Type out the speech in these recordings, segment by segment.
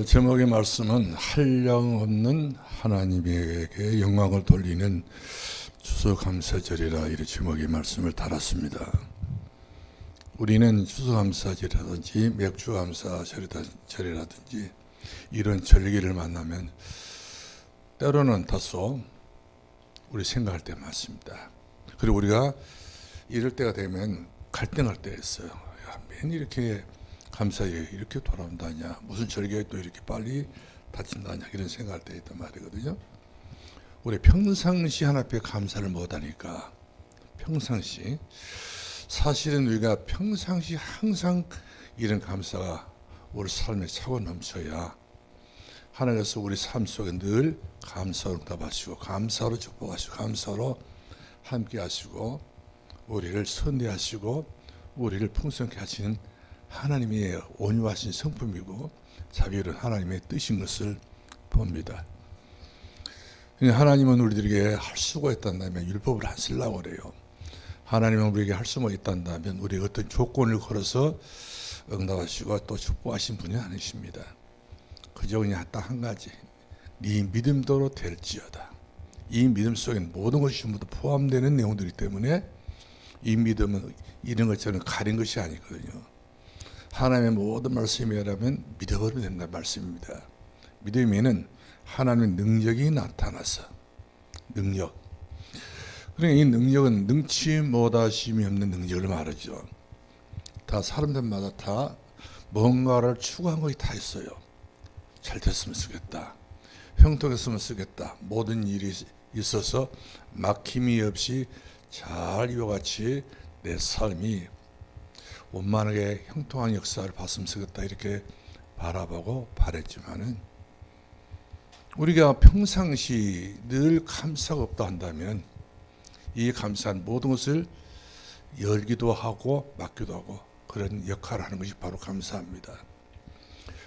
제목의 말씀은 한량없는 하나님에게 영광을 돌리는 추수감사절이라 이런 제목의 말씀을 달았습니다. 우리는 추수감사절이라든지 맥주감사절이라든지 이런 절기를 만나면 때로는 다소 우리 생각할 때 많습니다. 그리고 우리가 이럴 때가 되면 갈등할 때가 있어요. 맨 이렇게 감사절이 이렇게 돌아온다냐, 무슨 절기가 또 이렇게 빨리 닥친다냐, 이런 생각할 때 있단 말이거든요. 우리 평상시 하나님께 감사를 못하니까, 평상시 사실은 우리가 평상시 항상 이런 감사가 우리 삶에 차고 넘쳐야 하나님께서 우리 삶 속에 늘 감사로 응답하시고, 감사로 축복하시고, 감사로 함께 하시고, 우리를 선대하시고 우리를 풍성케 하시는 하나님의 온유하신 성품이고 자비로운 하나님의 뜻인 것을 봅니다. 하나님은 우리들에게 할 수가 있단다면 율법을 안 쓰려고 그래요. 하나님은 우리에게 할 수가 있단다면 우리가 어떤 조건을 걸어서 응답하시고 또 축복하신 분이 아니십니다. 그저 그냥 딱 한 가지, 네 믿음대로 될지어다. 이 믿음 속에 모든 것이 전부 다 포함되는 내용들이기 때문에 이 믿음은 이런 것처럼 가린 것이 아니거든요. 하나님의 모든 말씀이라면 믿어버리면 된다는 말씀입니다. 믿음에는 하나님의 능력이 나타나서, 능력. 그러니까 이 능력은 능치 못하심이 없는 능력을 말하죠. 다 사람들마다 다 뭔가를 추구한 것이 다 있어요. 잘 됐으면 쓰겠다, 형통했으면 쓰겠다, 모든 일이 있어서 막힘이 없이 잘 이와 같이 내 삶이 원만하게 형통한 역사를 봤으면 쓰겠다, 이렇게 바라보고 바랬지만은 우리가 평상시 늘 감사가 없다 한다면 이 감사한 모든 것을 열기도 하고 막기도 하고 그런 역할을 하는 것이 바로 감사합니다.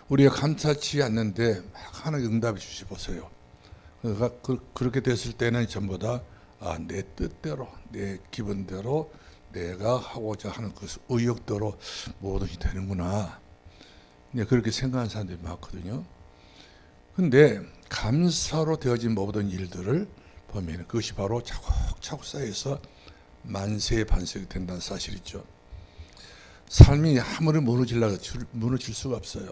우리가 감사치 않는데 막 하나님 응답해 주시 보세요. 그러니까 그렇게 됐을 때는 전부 다 내 뜻대로, 내 기분대로 내가 하고자 하는 그 의욕대로 뭐든지 되는구나, 그렇게 생각하는 사람들이 많거든요. 근데 감사로 되어진 모든 일들을 보면 그것이 바로 차곡차곡 쌓여서 만세의 반석이 된다는 사실이죠. 삶이 아무리 무너질 수가 없어요.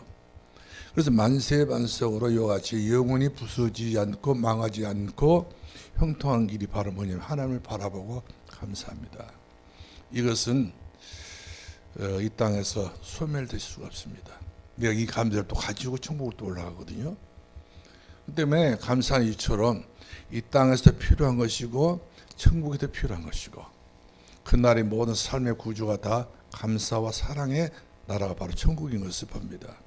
그래서 만세의 반석으로 이와 같이 영원히 부서지지 않고 망하지 않고 형통한 길이 바로 뭐냐면 하나님을 바라보고 감사합니다. 이것은 이 땅에서 소멸될 수가 없습니다. 내가 이 감사를 또 가지고 천국을 또 올라가거든요. 그 때문에 감사한 이처럼 이 땅에서 필요한 것이고 천국에도 필요한 것이고 그날의 모든 삶의 구조가 다 감사와 사랑의 나라가 바로 천국인 것을 봅니다.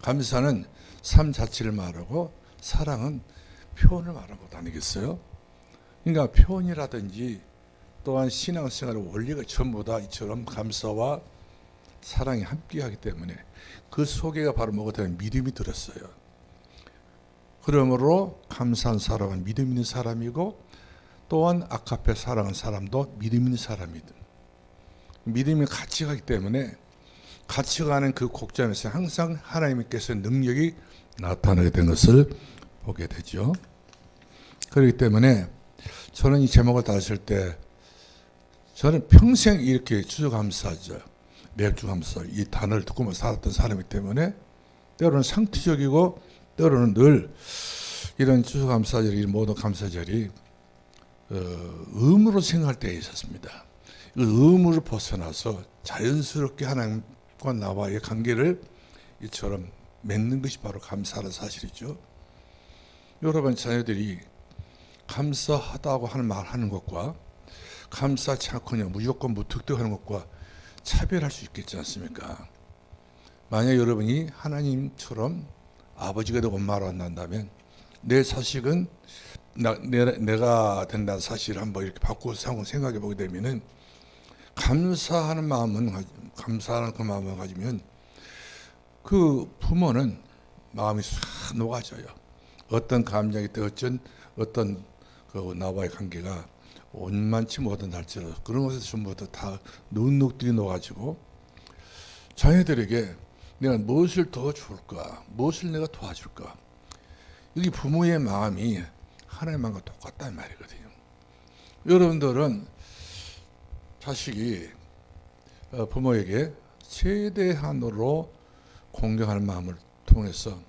감사는 삶 자체를 말하고 사랑은 표현을 말하는 것 아니겠어요? 그러니까 표현이라든지 또한 신앙생활의 원리가 전부 다 이처럼 감사와 사랑이 함께하기 때문에 그 속에가 바로 뭐가 되면 믿음이 들었어요. 그러므로 감사한 사람은 믿음 있는 사람이고 또한 아카페 사랑하는 사람도 믿음 있는 사람이든 믿음이 같이 가기 때문에 같이 가는 그 곡점에서 항상 하나님께서 능력이 나타나게 된 것을 보게 되죠. 그렇기 때문에 저는 이 제목을 다루실 때 저는 평생 이렇게 추수감사절, 맥주감사 이 단어를 듣고만 살았던 사람이기 때문에 때로는 상투적이고 때로는 늘 이런 추수감사절, 이 모든 감사절이 의무로 생각할 때가 있었습니다. 그 의무를 벗어나서 자연스럽게 하나님과 나와의 관계를 이처럼 맺는 것이 바로 감사라는 사실이죠. 여러분 자녀들이 감사하다고 하는 말 하는 것과 감사치 않거나 무조건 무턱대하는 것과 차별할 수 있겠지 않습니까? 만약 여러분이 하나님처럼 아버지가 되고 엄마로 만난다면 내 자식은 내가 된다는 사실을 한번 이렇게 바꾸어서 생각해 보게 되면은 감사하는 그 마음을 가지면 그 부모는 마음이 싹 녹아져요. 어떤 감정이 어떤 그 나와의 관계가 원만치 못한 할지라도 그런 것에서 전부 다 눅눅들이 녹아지고 자녀들에게 내가 무엇을 더 줄까? 무엇을 내가 도와줄까? 여기 부모의 마음이 하나님의 마음과 똑같다는 말이거든요. 여러분들은 자식이 부모에게 최대한으로 공경하는 마음을 통해서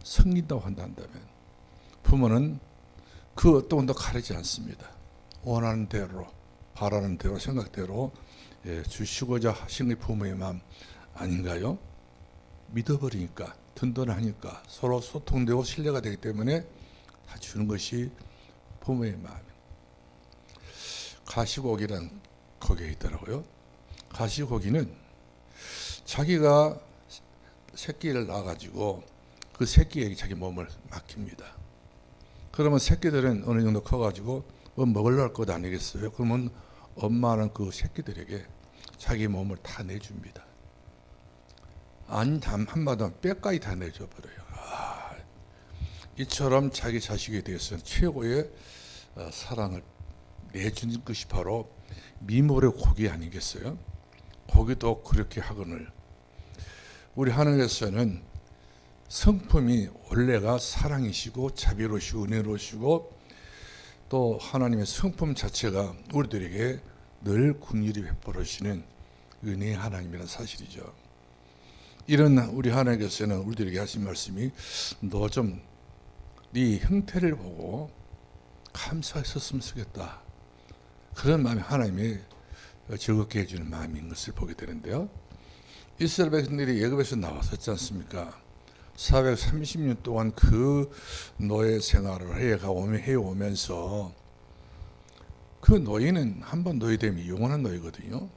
섬긴다고 한다면 부모는 그 어떤 것도 가리지 않습니다. 원하는 대로, 바라는 대로, 생각대로 주시고자 하시는 게 부모의 마음 아닌가요? 믿어버리니까, 든든하니까, 서로 소통되고 신뢰가 되기 때문에 다 주는 것이 부모의 마음이에요. 가시고기란 거기에 있더라고요. 가시고기는 자기가 새끼를 낳아가지고 그 새끼에게 자기 몸을 맡깁니다. 그러면 새끼들은 어느 정도 커가지고 뭐 먹으려 할 것 아니겠어요? 그러면 엄마는 그 새끼들에게 자기 몸을 다 내줍니다. 한마디로 뼈까지 다 내줘버려요. 이처럼 자기 자식에 대해서는 최고의 사랑을 내주는 것이 바로 미모의 고기 아니겠어요? 고기도 그렇게 하거늘 우리 하나님께서는 성품이 원래가 사랑이시고 자비로우시고 은혜로우시고 또 하나님의 성품 자체가 우리들에게 늘 긍휼히 베풀으시는 은혜의 하나님이라는 사실이죠. 이런 우리 하나님께서는 우리들에게 하신 말씀이 너 좀 네 형태를 보고 감사했었으면 좋겠다. 그런 마음이 하나님이 즐겁게 해주는 마음인 것을 보게 되는데요. 이스라엘 백성들이 애굽에서 나왔었지 않습니까? 430년 동안 그 노예 생활을 해오면서 그 노예는 한번 노예되면 영원한 노예거든요.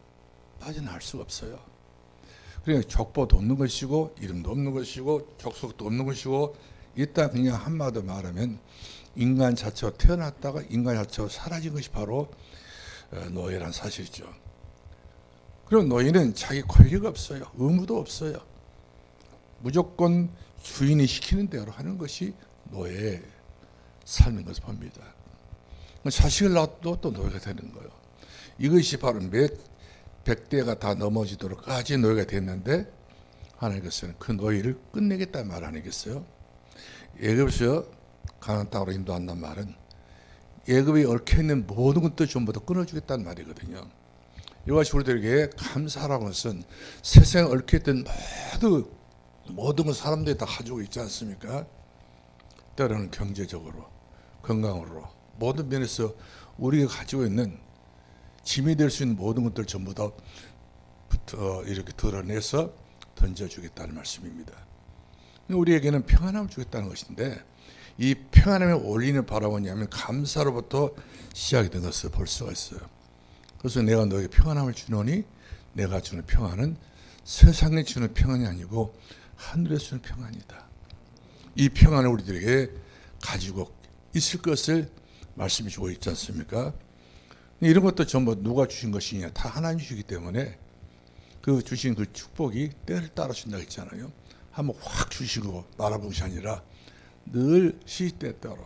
빠져나갈 수가 없어요. 그러니까 족보도 없는 것이고 이름도 없는 것이고 족속도 없는 것이고 일단 그냥 한마디로 말하면 인간 자체가 태어났다가 인간 자체가 사라진 것이 바로 노예란 사실이죠. 그럼 노예는 자기 권리가 없어요. 의무도 없어요. 무조건 주인이 시키는 대로 하는 것이 노예의 삶인 것을 봅니다. 자식을 낳아도 또 노예가 되는 거예요. 이것이 바로 몇 백대가 다 넘어지도록까지 노예가 됐는데 하나님께서는 그 노예를 끝내겠다는 말 아니겠어요? 애굽에서 가나안 땅으로 인도한다는 말은 애굽에 얽혀있는 모든 것도 전부 다 끊어주겠다는 말이거든요. 이것이 우리들에게 감사라는 것은 세상에 얽혀있던 모든 것 사람들이 다 가지고 있지 않습니까? 때로는 경제적으로, 건강으로 모든 면에서 우리가 가지고 있는 짐이 될 수 있는 모든 것들 전부 다 이렇게 드러내서 던져주겠다는 말씀입니다. 우리에게는 평안함을 주겠다는 것인데 이 평안함의 원리는 바로 뭐냐면 감사로부터 시작이 된 것을 볼 수가 있어요. 그래서 내가 너에게 평안함을 주노니 내가 주는 평안은 세상에 주는 평안이 아니고 하늘에 주는 평안이다. 이 평안을 우리들에게 가지고 있을 것을 말씀이 주고 있지 않습니까? 이런 것도 전부 누가 주신 것이냐? 다 하나님 주시기 때문에 그 주신 그 축복이 때를 따라 준다고 했잖아요. 한번 확 주시고 말아본 것이 아니라 늘 시때 따라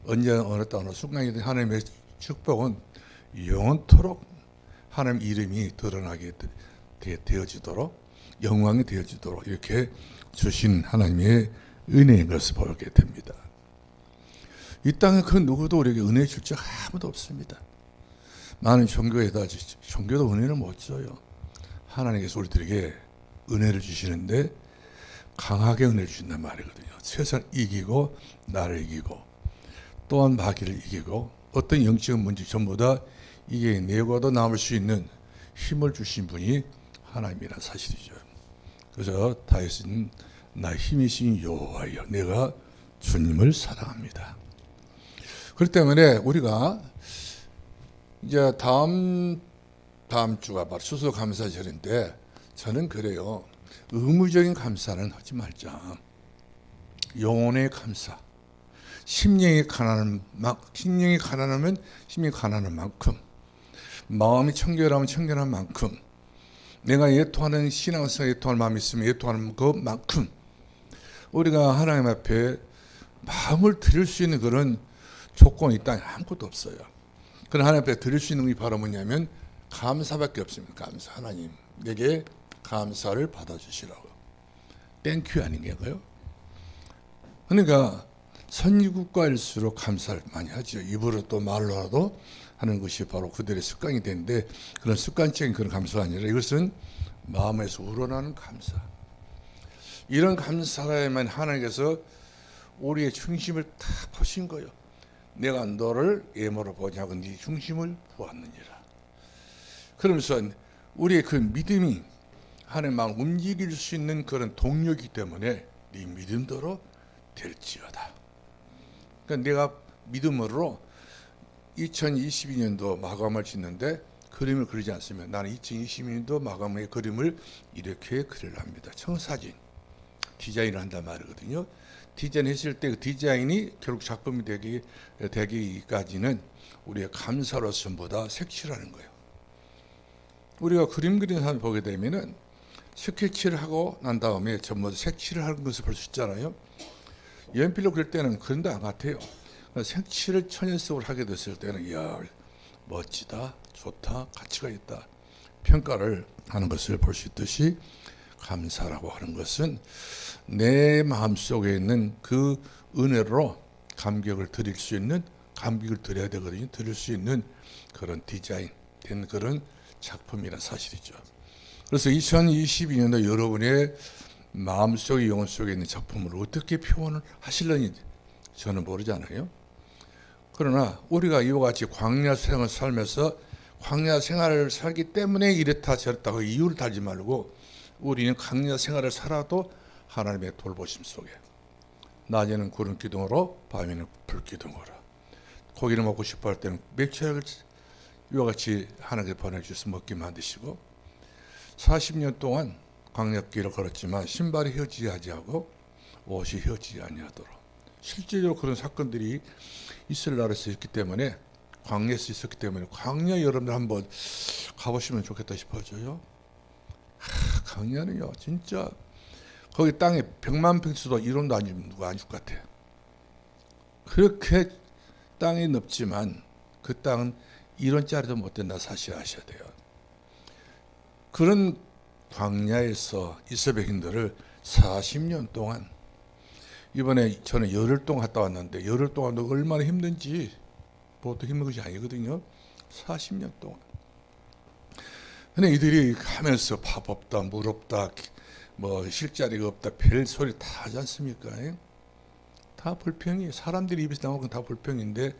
언제나 어느 때 어느 순간이든 하나님의 축복은 영원토록 하나님 이름이 드러나게 되어지도록 영광이 되어지도록 이렇게 주신 하나님의 은혜인 것을 보게 됩니다. 이 땅에 그 누구도 우리에게 은혜 줄 줄 아무도 없습니다. 많은 종교에다 종교도 은혜를 못 줘요. 하나님께서 우리들에게 은혜를 주시는데 강하게 은혜를 주신단 말이거든요. 세상 이기고 나를 이기고 또한 마귀를 이기고 어떤 영적인 문제 전부 다 이게 내고도 남을 수 있는 힘을 주신 분이 하나님이라는 사실이죠. 그래서 다윗은 나 힘이신 여호와여 내가 주님을 사랑합니다. 그렇기 때문에 우리가 이제 다음 주가 바로 추수감사절인데 저는 그래요. 의무적인 감사는 하지 말자. 영혼의 감사. 심령이 가난하면 심령이 가난한 만큼 마음이 청결하면 청결한 만큼 내가 예토하는 신앙생활 예토할 마음이 있으면 예토하는 그만큼 우리가 하나님 앞에 마음을 드릴 수 있는 그런 조건이 이 땅에 아무것도 없어요. 그런 하나님 앞에 드릴 수 있는 게 바로 뭐냐면 감사밖에 없습니다. 감사. 하나님 내게 감사를 받아주시라고. 땡큐 아닌가요? 그러니까 선진국가일수록 감사를 많이 하죠. 입으로 또 말로라도 하는 것이 바로 그들의 습관이 되는데, 그런 습관적인 그런 감사가 아니라 이것은 마음에서 우러나는 감사. 이런 감사에만 하나님께서 우리의 중심을 다 보신 거예요. 내가 너를 예모로 보냐고 네 중심을 보았느니라. 그러면서 우리의 그 믿음이 하나님 마음 움직일 수 있는 그런 동력이기 때문에 네 믿음대로 될지어다. 그러니까 내가 믿음으로 2022년도 마감을 짓는데 그림을 그리지 않으면 나는 2022년도 마감의 그림을 이렇게 그리랍니다. 청사진, 디자인을 한단 말이거든요. 디자인했을 때 그 디자인이 결국 작품이 되기까지는 우리의 감사로 전부 다 색칠하는 거예요. 우리가 그림 그리는 사람 보게 되면은 스케치를 하고 난 다음에 전부 색칠을 하는 것을 볼 수 있잖아요. 연필로 그릴 때는 그런 데 안 같아요. 색칠을 천연색으로 하게 됐을 때는 이야, 멋지다, 좋다, 가치가 있다, 평가를 하는 것을 볼 수 있듯이 감사라고 하는 것은 내 마음속에 있는 그 은혜로 감격을 드릴 수 있는, 감격을 드려야 되거든요. 드릴 수 있는 그런 디자인 된 그런 작품이라는 사실이죠. 그래서 2022년도 여러분의 마음속에 영혼 속에 있는 작품을 어떻게 표현을 하실런지 저는 모르잖아요. 그러나 우리가 이와 같이 광야 생활을 살면서 광야 생활을 살기 때문에 이렇다 저렇다 이유를 달지 말고, 우리는 광야 생활을 살아도 하나님의 돌보심 속에 낮에는 구름 기둥으로 밤에는 불 기둥으로 고기를 먹고 싶어 할 때는 맥주를 이와 같이 하나님께 보내주셔서 먹게 만드시고, 40년 동안 광야길을 걸었지만 신발이 휘어지지 하고 옷이 휘어지지 아니하도록 실제로 그런 사건들이 있을 나라에서 있기 때문에, 광야에서 있었기 때문에 광야 여러분들 한번 가보시면 좋겠다 싶어져요. 광야는요 진짜 거기 땅에 100만 평수도 이론도 안 주면 누가 안 줄 것 같아. 그렇게 땅이 넓지만 그 땅은 1원짜리도 못 된다 사실 아셔야 돼요. 그런 광야에서 이스라엘 백성들을 40년 동안, 이번에 저는 열흘 동안 갔다 왔는데 열흘 동안도 얼마나 힘든지 보통 힘든 것이 아니거든요. 40년 동안. 근데 이들이 하면서 밥 없다, 물 없다, 뭐 쉴 자리가 없다, 별 소리 다 하지 않습니까? 다 불평이, 사람들이 입에서 나오는 건 다 불평인데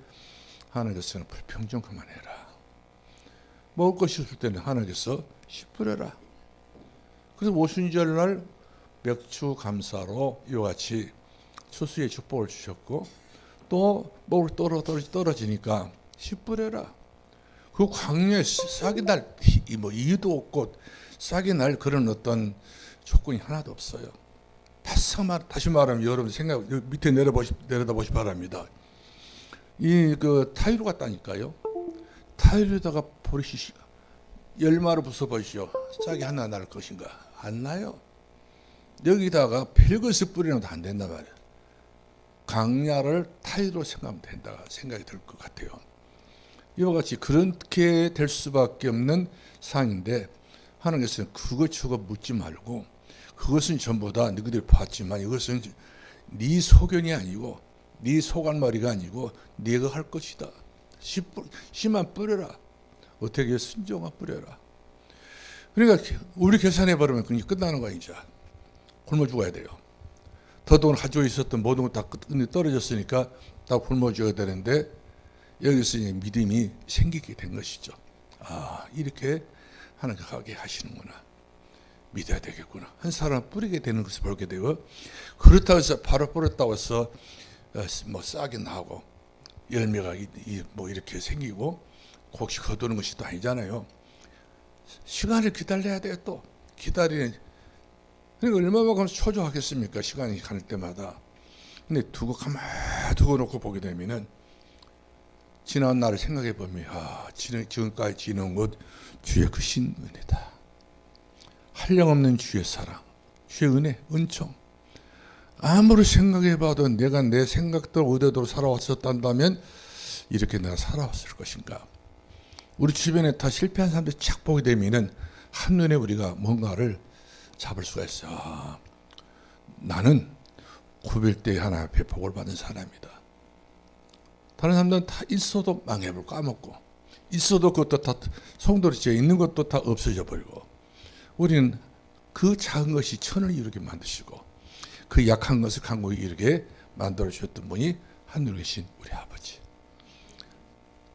하나님께서는 불평 좀 그만해라. 먹을 것이 없을 때는 하나님께서 씨뿌려라. 그래서 오순절날 맥주 감사로 이와 같이 추수의 축복을 주셨고, 또 먹을 떨어지니까 씨뿌려라. 그 광야에 싹이 날 뭐 이유도 없고 싹이 날 그런 어떤 조건이 하나도 없어요. 다시 말하면 여러분 생각 밑에 내려다 보시 바랍니다. 이 그 타일로 갔다니까요. 타일에다가 버리시 열마를 부숴보시오. 싹이 하나 날 것인가? 안 나요. 여기다가 별것을 뿌리는 것도 안 된단 말이에요. 광야를 타일로 생각하면 된다 생각이 들 것 같아요. 이와 같이 그렇게 될 수밖에 없는 상인데, 하나님께서는 그것저것 묻지 말고, 그것은 전부 다 너희들이 봤지만 이것은 네 소견이 아니고 네 소갈머리가 아니고 네가 할 것이다. 씨만 뿌려라. 어떻게 순종아 뿌려라. 그러니까 우리 계산해 버리면 그냥 끝나는 거야. 이제 굶어 죽어야 돼요. 더더군 가지고 있었던 모든 것 다 떨어졌으니까 다 굶어 죽어야 되는데, 여기서 이제 믿음이 생기게 된 것이죠. 아, 이렇게 하나님께 가게 하시는구나. 믿어야 되겠구나. 한 사람 뿌리게 되는 것을 보게 되고, 그렇다고 해서 바로 뿌렸다고 해서 뭐 싹이 나고 열매가 뭐 이렇게 생기고 곡식 거두는 것이 또 아니잖아요. 시간을 기다려야 돼요. 또 기다리는. 그러니까 얼마만큼 초조하겠습니까? 시간이 갈 때마다. 근데 가만히 두고 놓고 보게 되면은 지난 날을 생각해 보면, 지금까지 지는 것 주의 크신 은혜다. 한량없는 주의 사랑, 주의 은혜, 은총. 아무리 생각해 봐도 내가 내 생각대로 의도대로 살아왔었다면 이렇게 내가 살아왔을 것인가. 우리 주변에 다 실패한 사람들 착 보게 되면은 한눈에 우리가 뭔가를 잡을 수가 있어요. 나는 900대 하나님의 복을 받은 사람이다. 다른 사람들은 다 있어도 망해버리고 까먹고, 있어도 그것도 다 성도로 지어 있는 것도 다 없어져 버리고, 우리는 그 작은 것이 천을 이루게 만드시고 그 약한 것을 강국에 이르게 만들어 주셨던 분이 하늘에 계신 우리 아버지.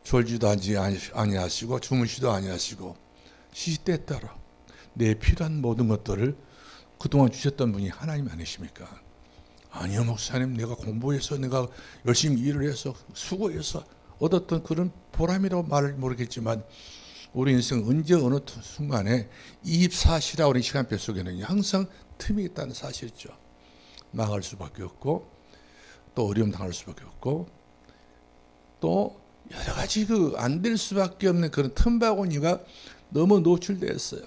졸지도 아니하시고 주무시도 아니하시고 시시때에 따라 내 필요한 모든 것들을 그동안 주셨던 분이 하나님 아니십니까? 아니요 목사님, 내가 공부해서 내가 열심히 일을 해서 수고해서 얻었던 그런 보람이라고 말을 모르겠지만, 우리 인생 언제 어느 순간에 24시라고 하는 시간표 속에는 항상 틈이 있다는 사실이죠. 망할 수밖에 없고 또 어려움 당할 수밖에 없고 또 여러 가지 안 될 수밖에 없는 그런 틈바구니가 너무 노출되어 있어요.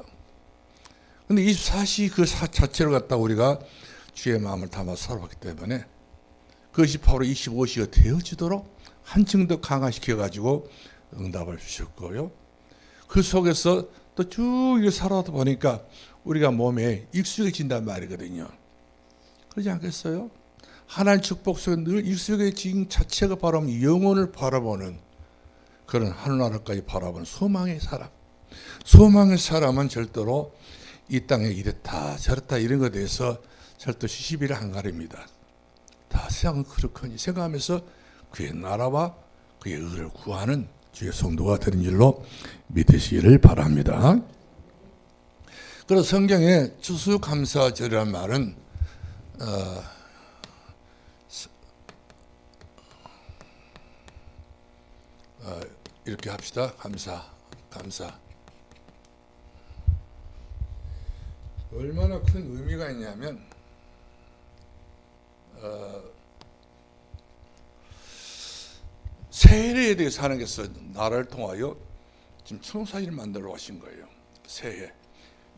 근데 24시 그 자체를 갖다 우리가 주의 마음을 담아 살아왔기 때문에 그것이 바로 25시가 되어지도록 한층 더 강화시켜 가지고 응답을 주셨고요. 그 속에서 또 쭉 살아다 보니까 우리가 몸에 익숙해진단 말이거든요. 그러지 않겠어요? 하나님 축복 속에 늘 익숙해진 자체가 바로 영혼을 바라보는 그런 하늘나라까지 바라보는 소망의 사람. 소망의 사람은 절대로 이 땅에 이랬다 저랬다 이런 것에 대해서 절대 시시비를 안 가립니다. 다 세상은 그렇거니 생각하면서 그의 나라와 그의 의를 구하는 주의 성도가 되는 일로 믿으시기를 바랍니다. 그래서 성경에 추수감사절이라는 말은 이렇게 합시다. 감사. 얼마나 큰 의미가 있냐면 새해에 대해서 하나님께서 나라를 통하여 지금 청사진을 만들어 가신 거예요. 새해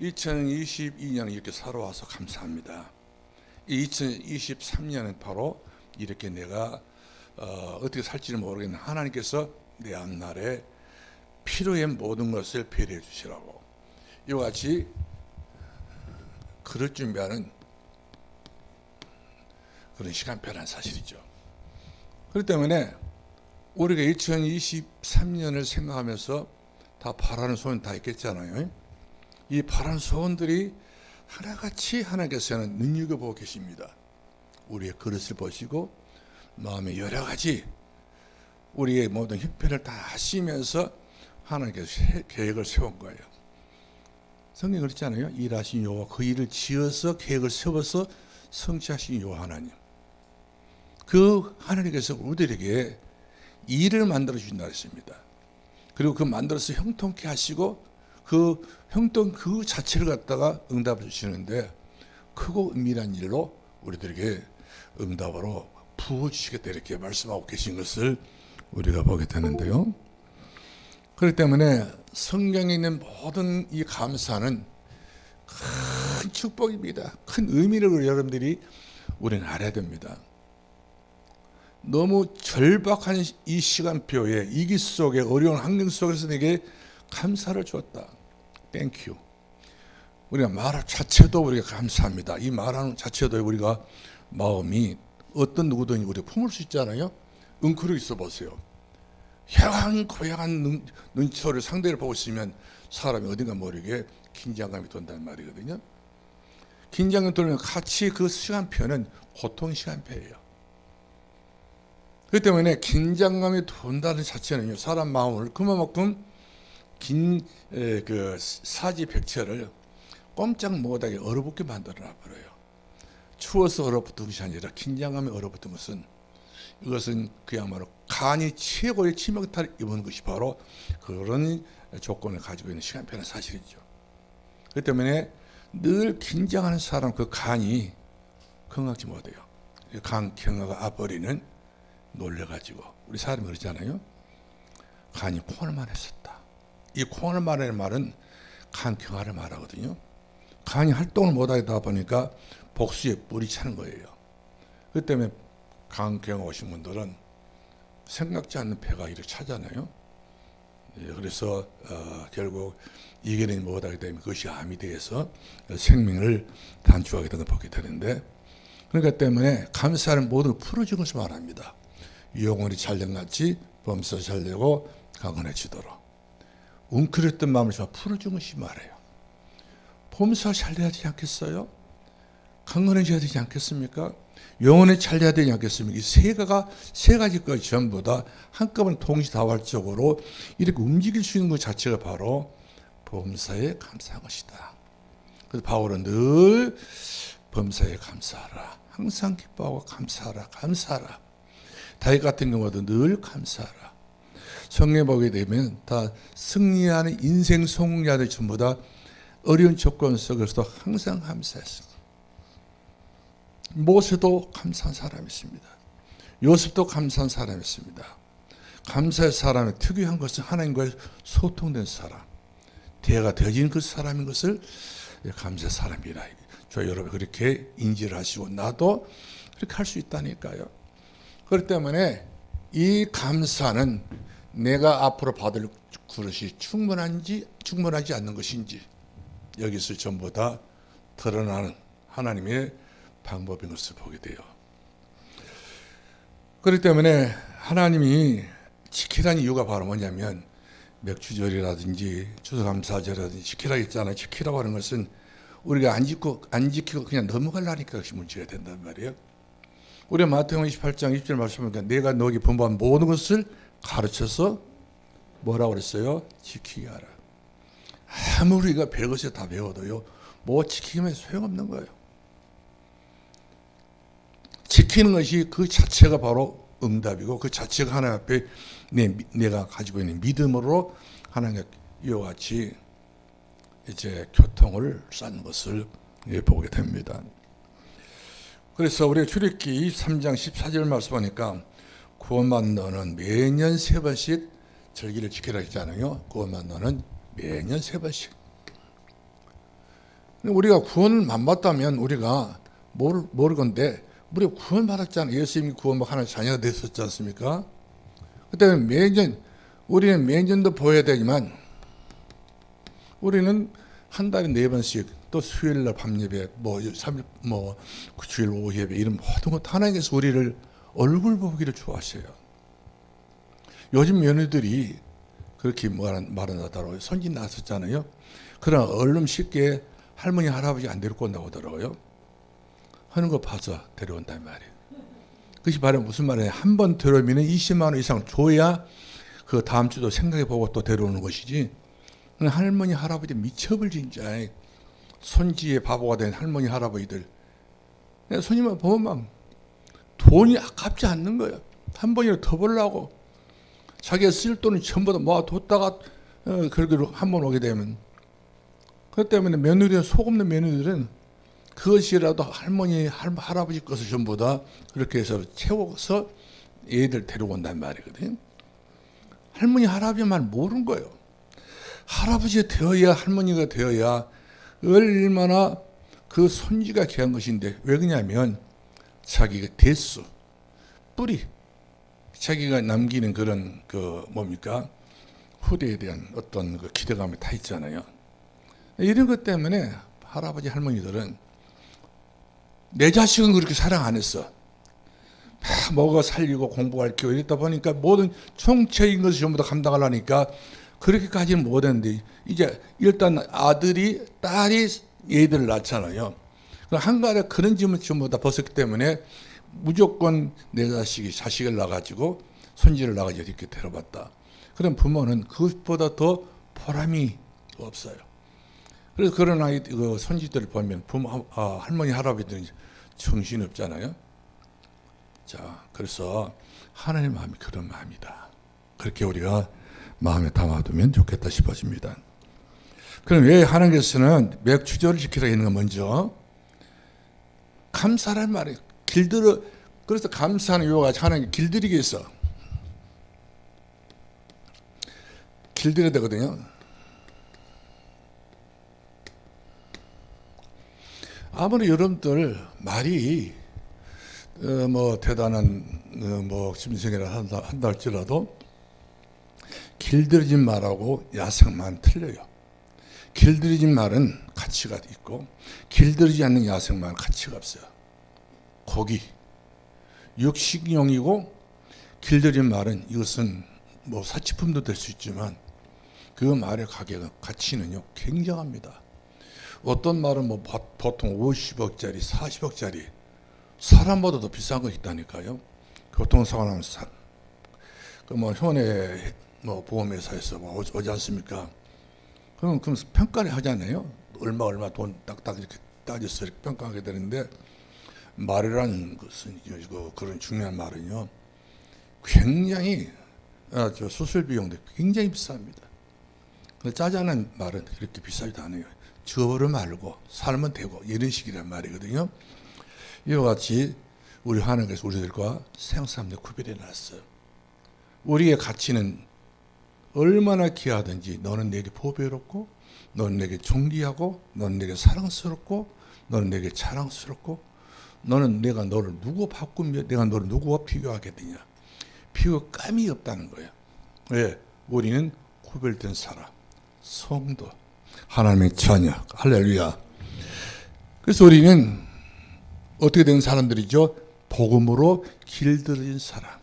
2022년 이렇게 살아와서 감사합니다. 이 2023년은 바로 이렇게 내가 어떻게 살지는 모르겠는데 하나님께서 내 앞날에 필요의 모든 것을 배려해 주시라고 이와 같이 그럴 준비하는 그런 시간표라는 사실이죠. 그렇기 때문에 우리가 2023년을 생각하면서 다 바라는 소원 다 있겠잖아요. 이 바라는 소원들이 하나같이 하나님께서는 눈여겨보고 계십니다. 우리의 그릇을 보시고 마음의 여러 가지 우리의 모든 형편을 다 하시면서 하나님께서 계획을 세운 거예요. 성경에 그렇잖아요. 일하신 여호와 그 일을 지어서 계획을 세워서 성취하신 여호와 하나님. 그 하나님께서 우리에게 일을 만들어 주신다 했습니다. 그리고 그 만들어서 형통케 하시고 그 형통 그 자체를 갖다가 응답을 주시는데 크고 은밀한 일로 우리들에게 응답으로 부어주시겠다 이렇게 말씀하고 계신 것을 우리가 보게 되는데요. 그렇기 때문에 성경에 있는 모든 이 감사는 큰 축복입니다. 큰 의미를 여러분들이 우리는 알아야 됩니다. 너무 절박한 이 시간표에 이기 속에 어려운 환경 속에서 내게 감사를 주었다. 땡큐. 우리가 말 자체도 우리가 감사합니다. 이 말하는 자체도 우리가 마음이 어떤 누구든지 우리가 품을 수 있잖아요. 웅크려 있어 보세요. 고약한 눈초를 상대를 보고 있으면 사람이 어딘가 모르게 긴장감이 돈다는 말이거든요. 긴장감이 돌면 같이 그 시간표는 고통 시간표예요. 그렇기 때문에 긴장감이 돈다는 자체는요, 사람 마음을 그만큼 긴 그 사지백체를 꼼짝 못하게 얼어붙게 만들어 버려요. 추워서 얼어붙은 것이 아니라 긴장감이 얼어붙은 것은 이것은 그야말로 간이 최고의 치명타를 입은 것이 바로 그런 조건을 가지고 있는 시간표는 사실이죠. 그렇기 때문에 늘 긴장하는 사람 그 간이 건강하지 못해요. 간 경화가 아버리는 놀래가지고 우리 사람이 그러잖아요. 간이 콩을 말했었다. 이 콩을 말하는 말은 간 경화를 말하거든요. 간이 활동을 못하다 보니까 복수에 뿔이 차는 거예요. 그 때문에 간 경화 오신 분들은 생각지 않는 폐가 이렇게 차잖아요. 그래서 결국 이겨내지 못하게 되면 그것이 암이 되어서 생명을 단축하게 되는 걸 보게 되는데 그러니까 때문에 감사는 모든 걸 풀어준 것을 말합니다. 영혼이 잘된같이 범사 잘되고 강건해지도록 웅크렸던 마음을 풀어준 것이 말해요. 범사 잘돼야 되지 않겠어요? 강건해져야 되지 않겠습니까? 영혼이 잘돼야 되지 않겠습니까? 이 세 가지 것이 전부 다 한꺼번에 동시다발적으로 이렇게 움직일 수 있는 것 자체가 바로 범사에 감사한 것이다. 그래서 바울은 늘 범사에 감사하라. 항상 기뻐하고 감사하라. 감사하라. 다윗 같은 경우도 늘 감사하라. 성경에 보게 되면 다 승리하는 인생 성공자들 전부 다 어려운 조건 속에서도 항상 감사했습니다. 모세도 감사한 사람이었습니다. 요셉도 감사한 사람이었습니다. 감사의 사람의 특유한 것은 하나님과의 소통된 사람, 대화가 되어진 그 사람인 것을 감사의 사람이라. 저 여러분 그렇게 인지를 하시고 나도 그렇게 할 수 있다니까요. 그렇기 때문에 이 감사는 내가 앞으로 받을 그릇이 충분하지 않는 것인지 여기서 전부 다 드러나는 하나님의 방법인 것을 보게 돼요. 그렇기 때문에 하나님이 지키라는 이유가 바로 뭐냐면 맥주절이라든지 추수감사절이라든지 지키라 했잖아요. 지키라고 하는 것은 우리가 안 지키고 그냥 넘어가려니까 그것이 문제가 된단 말이에요. 우리 마태복음 28장 20절 말씀하니까 내가 너에게 분부한 모든 것을 가르쳐서 뭐라고 그랬어요? 지키게 하라. 아무리 우리가 별것을 다 배워도요, 뭐 지키면 소용없는 거예요. 지키는 것이 그 자체가 바로 응답이고 그 자체가 하나님 앞에 내가 가지고 있는 믿음으로 하나님과 이와 같이 이제 교통을 쌓는 것을 보게 됩니다. 그래서 우리가 출애굽기 3장 14절 말씀하니까 구원받는 너는 매년 3번씩 절기를 지키라 했잖아요. 구원받는 너는 매년 3번씩. 우리가 구원을 안 받다면 우리가 모를 건데 우리가 구원 받았잖아요. 예수님이 구원받고 하나님의 자녀가 됐었지 않습니까? 그때 우리는 매년도 보여야 되지만 우리는 한 달에 4번씩 또 수요일날 밤예배, 주일 오후 예배 이런 모든 것 하나님께서 우리를 얼굴 보기를 좋아하셔요. 요즘 며느들이 그렇게 말한다더라고요. 손짓 나섰잖아요. 그러나 얼른 쉽게 할머니 할아버지 안 데리고 온다고 하더라고요. 하는 거 봐서 데려온단 말이에요. 그것이 바로 무슨 말이에요? 한 번 데려오면 20만 원 이상 줘야 그 다음 주도 생각해보고 또 데려오는 것이지. 할머니 할아버지 미쳐버리 진짜. 손지에 바보가 된 할머니 할아버지들. 손님만 보면 막 돈이 아깝지 않는 거예요. 한 번이라도 더 벌라고. 자기가 쓸 돈은 전부 다 모아뒀다가 그러기로 한 번 오게 되면. 그렇기 때문에 며느리는 속 없는 며느리들은 그것이라도 할머니 할아버지 것을 전부 다 그렇게 해서 채워서 애들 데려온단 말이거든요. 할머니 할아버지만 모르는 거예요. 할아버지가 되어야 할머니가 되어야 얼마나 그 손지가 귀한 것인데 왜 그러냐면 자기가 대수 뿌리 자기가 남기는 그런 후대에 대한 어떤 그 기대감이 다 있잖아요. 이런 것 때문에 할아버지 할머니들은 내 자식은 그렇게 사랑 안 했어. 먹어 살리고 공부할 기회 이랬다 보니까 모든 총체인 것을 전부 다 감당하려니까 그렇게까지는 못했는데 이제 일단 아들이 딸이 얘들을 낳잖아요. 한가닥 그런 짐을 전부 다 벗었기 때문에 무조건 내 자식을 낳아가지고 손지를 낳아가지고 이렇게 데려봤다. 그런 부모는 그것보다 더 보람이 없어요. 그래서 그런 손지들을 보면 할머니 할아버지들은 정신이 없잖아요. 자, 그래서 하나님의 마음이 그런 마음이다. 그렇게 우리가 마음에 담아두면 좋겠다 싶어집니다. 그럼 왜 하나님께서는 맥주절을 지키라 했는 건 먼저 감사란 말이에요. 그래서 감사하는 이유가 하나님 길들이기 위해서 길들여야 되거든요. 아무리 여러분들 말이 대단한 심성이라 한다 할지라도 길들이진 말하고 야생만 틀려요. 길들이진 말은 가치가 있고 길들이지 않는 야생만 가치가 없어요. 고기, 육식용이고 길들인 말은 이것은 뭐 사치품도 될 수 있지만 그 말의 가치는요 굉장합니다. 어떤 말은 뭐 보통 50억짜리, 40억짜리 사람보다 더 비싼 거 있다니까요. 교통사고 나면 그뭐 현해 뭐 보험회사에서 뭐 오지 않습니까? 그럼 평가를 하잖아요. 얼마 돈 딱딱 이렇게 따져서 이렇게 평가하게 되는데 말이라는 것은 그런 중요한 말은요 굉장히 수술 비용도 굉장히 비쌉니다. 짜자는 말은 그렇게 비싸지도 않아요. 죽어버려 말고 살면 되고 이런 식이란 말이거든요. 이와 같이 우리 하나님께서 우리들과 생사함대 구별해 놨어요. 우리의 가치는 얼마나 귀하든지 너는 내게 보배롭고 너는 내게 존귀하고 너는 내게 사랑스럽고 너는 내게 자랑스럽고 너는 내가 너를 누구 바꾸며 내가 너를 누구와 비교하겠느냐. 비교감이 없다는 거예요. 왜? 우리는 구별된 사람, 성도, 하나님의 자녀. 할렐루야. 그래서 우리는 어떻게 된 사람들이죠? 복음으로 길들여진 사람.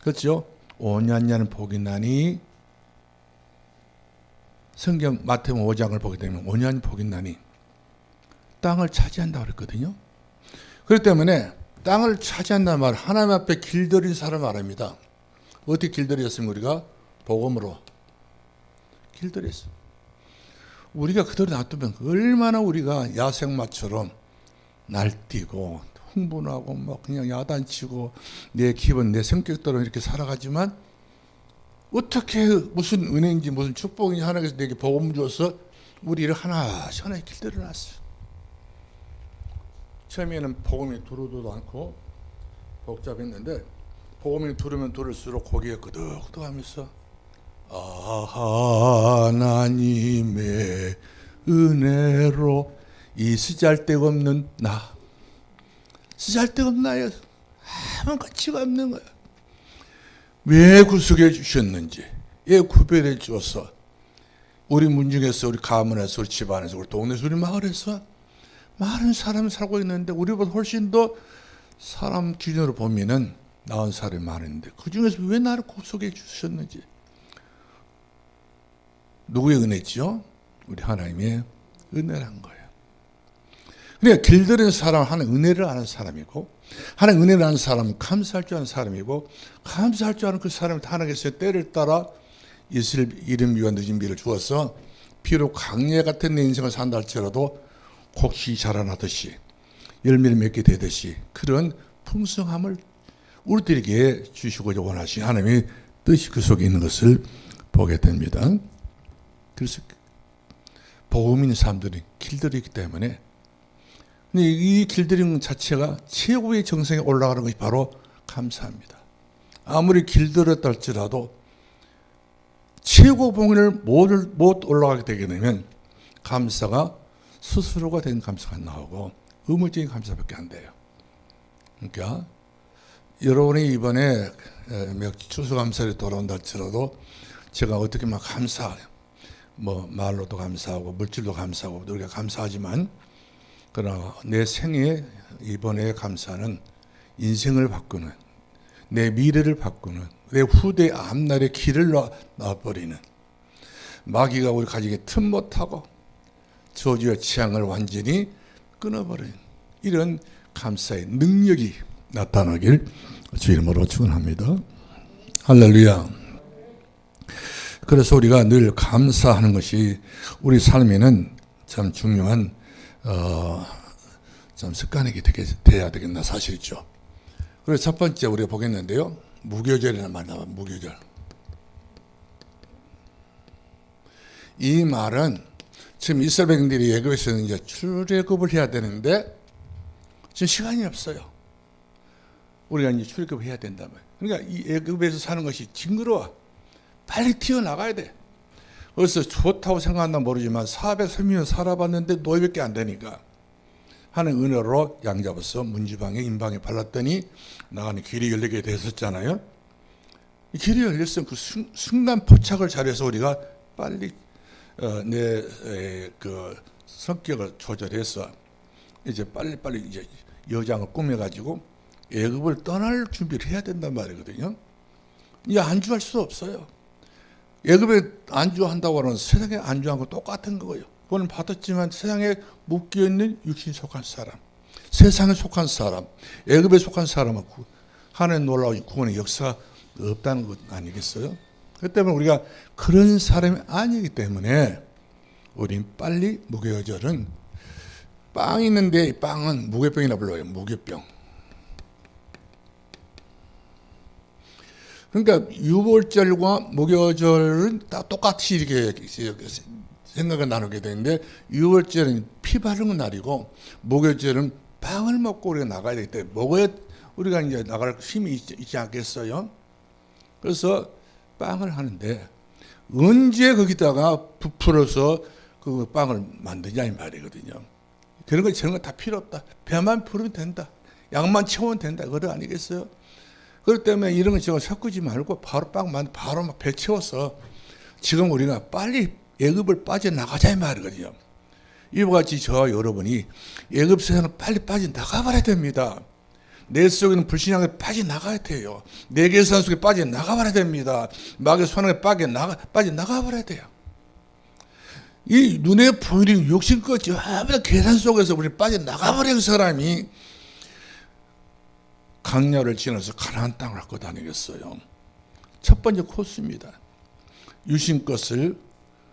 그렇죠? 오냐냐는 복이 나니 성경 마태복음 5장을 보게 되면 오냐는 복이 나니 땅을 차지한다고 그랬거든요. 그렇기 때문에 땅을 차지한다는 말 하나님 앞에 길들인 사람 말입니다. 어떻게 길들였습니까? 우리가 복음으로 길들였어요. 우리가 그대로 놔두면 얼마나 우리가 야생마처럼 날뛰고 흥분하고 막 그냥 야단치고 내 기분 내 성격대로 이렇게 살아가지만 어떻게 무슨 은혜인지 무슨 축복인지 하나님께서 내게 복음 주어서 우리를 하나씩 하나씩 길들여 놨어요. 처음에는 복음이 들어오지도 않고 복잡했는데 복음이 들으면 들을수록 고개가 끄덕끄덕하면서 하나님의 은혜로 이 쓰잘데없는 나 쓰잘데없는 나에 아무 가치가 없는 거야. 왜 구속해 주셨는지 왜 구별해 주어서 우리 문중에서 우리 가문에서 우리 집안에서 우리 동네에서 우리 마을에서 많은 사람이 살고 있는데 우리보다 훨씬 더 사람 기준으로 보면은 나은 사람이 많은데 그 중에서 왜 나를 구속해 주셨는지 누구의 은혜죠? 우리 하나님의 은혜란 거예요. 그러니까 길들인 사람은 하나님 은혜를 아는 사람이고 하나님 은혜를 아는 사람은 감사할 줄 아는 사람이고 감사할 줄 아는 그 사람이 하나님께서 때를 따라 이스라엘 이름 위와 늦은 비를 주어서 비록 광야 같은 내 인생을 산다 할지라도 곡식이 자라나듯이 열매를 맺게 되듯이 그런 풍성함을 우리들에게 주시고자 원하신 하나님의 뜻이 그 속에 있는 것을 보게 됩니다. 그래서 복음 있는 사람들이 길들이기 때문에 이 길들이는 자체가 최고의 정성에 올라가는 것이 바로 감사합니다. 아무리 길들였다 할지라도 최고 봉인을 못 올라가게 되게 되면 감사가 스스로가 된 감사가 안 나오고 의물적인 감사밖에 안 돼요. 그러니까 여러분이 이번에 추수감사를 돌아온다 할지라도 제가 어떻게 막 감사해요. 뭐 말로도 감사하고 물질도 감사하고 우리가 감사하지만 그러나 내 생에 이번에 감사는 인생을 바꾸는 내 미래를 바꾸는 내 후대 앞날의 길을 놔버리는 마귀가 우리 가정에 틈 못하고 저주의 취향을 완전히 끊어버리는 이런 감사의 능력이 나타나길 주 이름으로 축원합니다. 할렐루야. 그래서 우리가 늘 감사하는 것이 우리 삶에는 참 중요한 참 습관이 돼야 되겠나 사실이죠. 그래서 첫 번째 우리가 보겠는데요. 무교절이라는 말 나와요. 무교절. 이 말은 지금 이스라엘 백성들이 애굽에서 이제 출애굽을 해야 되는데 지금 시간이 없어요. 우리가 이제 출애굽을 해야 된다면. 그러니까 이 애굽에서 사는 것이 징그러워. 빨리 튀어나가야 돼. 그래서 좋다고 생각한다 모르지만 430년 살아봤는데 노예밖에 안 되니까 하는 은혜로 양 잡아서 문지방에 인방에 발랐더니 나가는 길이 열리게 됐었잖아요. 이 길이 열렸으면 그 순간 포착을 잘해서 우리가 빨리 내 그 성격을 조절해서 이제 빨리빨리 이제 여장을 꾸며가지고 애굽을 떠날 준비를 해야 된단 말이거든요. 이제 안주할 수 없어요. 애굽에 안주한다고 하는 세상에 안주한 거 똑같은 거예요. 그건 받았지만 세상에 묶여있는 육신에 속한 사람, 세상에 속한 사람, 애굽에 속한 사람은 하나님 놀라운 구원의 역사가 없다는 것 아니겠어요? 그렇기 때문에 우리가 그런 사람이 아니기 때문에 우린 빨리 무교절은 빵이 있는데 빵은 무교병이라 불러요. 무교병. 그러니까 유월절과 무교절은 다 똑같이 이렇게 생각을 나누게 되는데 유월절은 피 바르는 날이고 무교절은 빵을 먹고 우리가 나가야 되기 때문에 먹어야 우리가 이제 나갈 힘이 있지 않겠어요? 그래서 빵을 하는데 언제 거기다가 부풀어서 그 빵을 만드냐 이 말이거든요. 그런 거 저런 거 다 필요 없다. 배만 부르면 된다. 양만 채우면 된다. 그거 아니겠어요? 그렇기 때문에 이런 거 지금 섞지 말고 바로 빵 만들 바로 막 배 채워서 지금 우리가 빨리 애굽을 빠져나가자 이 말이거든요. 이와 같이 저와 여러분이 애굽 세상을 빨리 빠져나가버려야 됩니다. 내 속에 있는 불신앙에 빠져나가야 돼요. 내 계산 속에 빠져나가버려야 됩니다. 마귀의 손에 빠져나가버려야 돼요. 이 눈에 보이는 욕심껏 전부 계산 속에서 우리 빠져나가버린 사람이 강야를 지나서 가나안 땅을 할 것 아니겠어요. 첫 번째 코스입니다. 유신 것을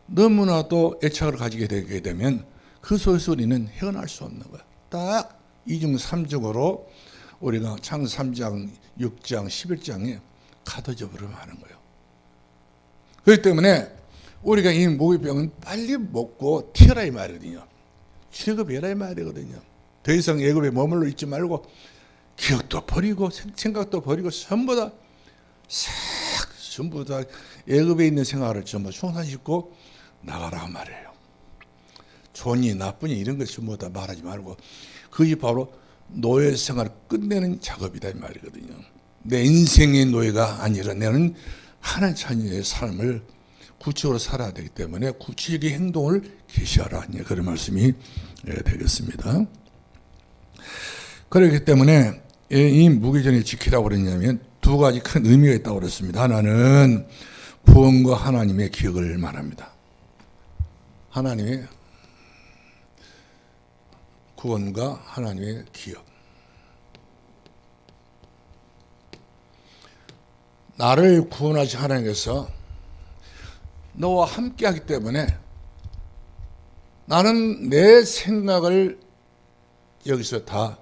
너무나도 애착을 가지게 되게 되면 그 속에서 우리는 헤어날 수 없는 거야. 딱 2중 3중으로 우리가 창세기 3장, 6장, 11장에 가둬져 버리면 하는 거예요. 그렇기 때문에 우리가 이 모기병은 빨리 먹고 튀어라 이 말이거든요. 취급해라 이 말이거든요. 더 이상 애굽에 머물러 있지 말고 기억도 버리고 생각도 버리고 전부 다 애굽에 있는 생활을 전부 청산시키고 나가라 말이에요. 좋니 나쁘니 이런 것 전부 다 말하지 말고 그게 바로 노예 생활을 끝내는 작업이다 이 말이거든요. 내 인생의 노예가 아니라 나는 하나님 자녀의 삶을 구체적으로 살아야 되기 때문에 구체적인 행동을 계시하라 그런 말씀이 되겠습니다. 그렇기 때문에 이 무교절을 지키라고 그랬냐면 두 가지 큰 의미가 있다고 그랬습니다. 하나는 구원과 하나님의 기억을 말합니다. 하나님의 구원과 하나님의 기억. 나를 구원하신 하나님께서 너와 함께하기 때문에 나는 내 생각을 여기서 다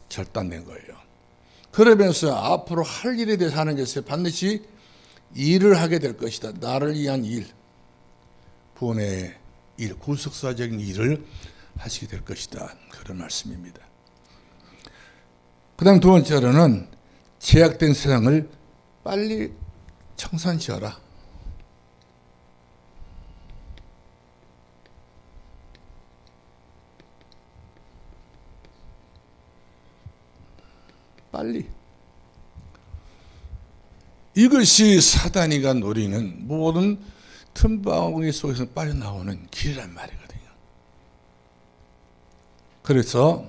절단된 거예요. 그러면서 앞으로 할 일에 대해서 하나님께서 반드시 일을 하게 될 것이다. 나를 위한 일, 구원의 일, 구속사적인 일을 하시게 될 것이다. 그런 말씀입니다. 그 다음 두 번째로는 제약된 세상을 빨리 청산시켜라. 빨리. 이것이 사단이가 노리는 모든 틈바구니 속에서 빠져나오는 길이란 말이거든요. 그래서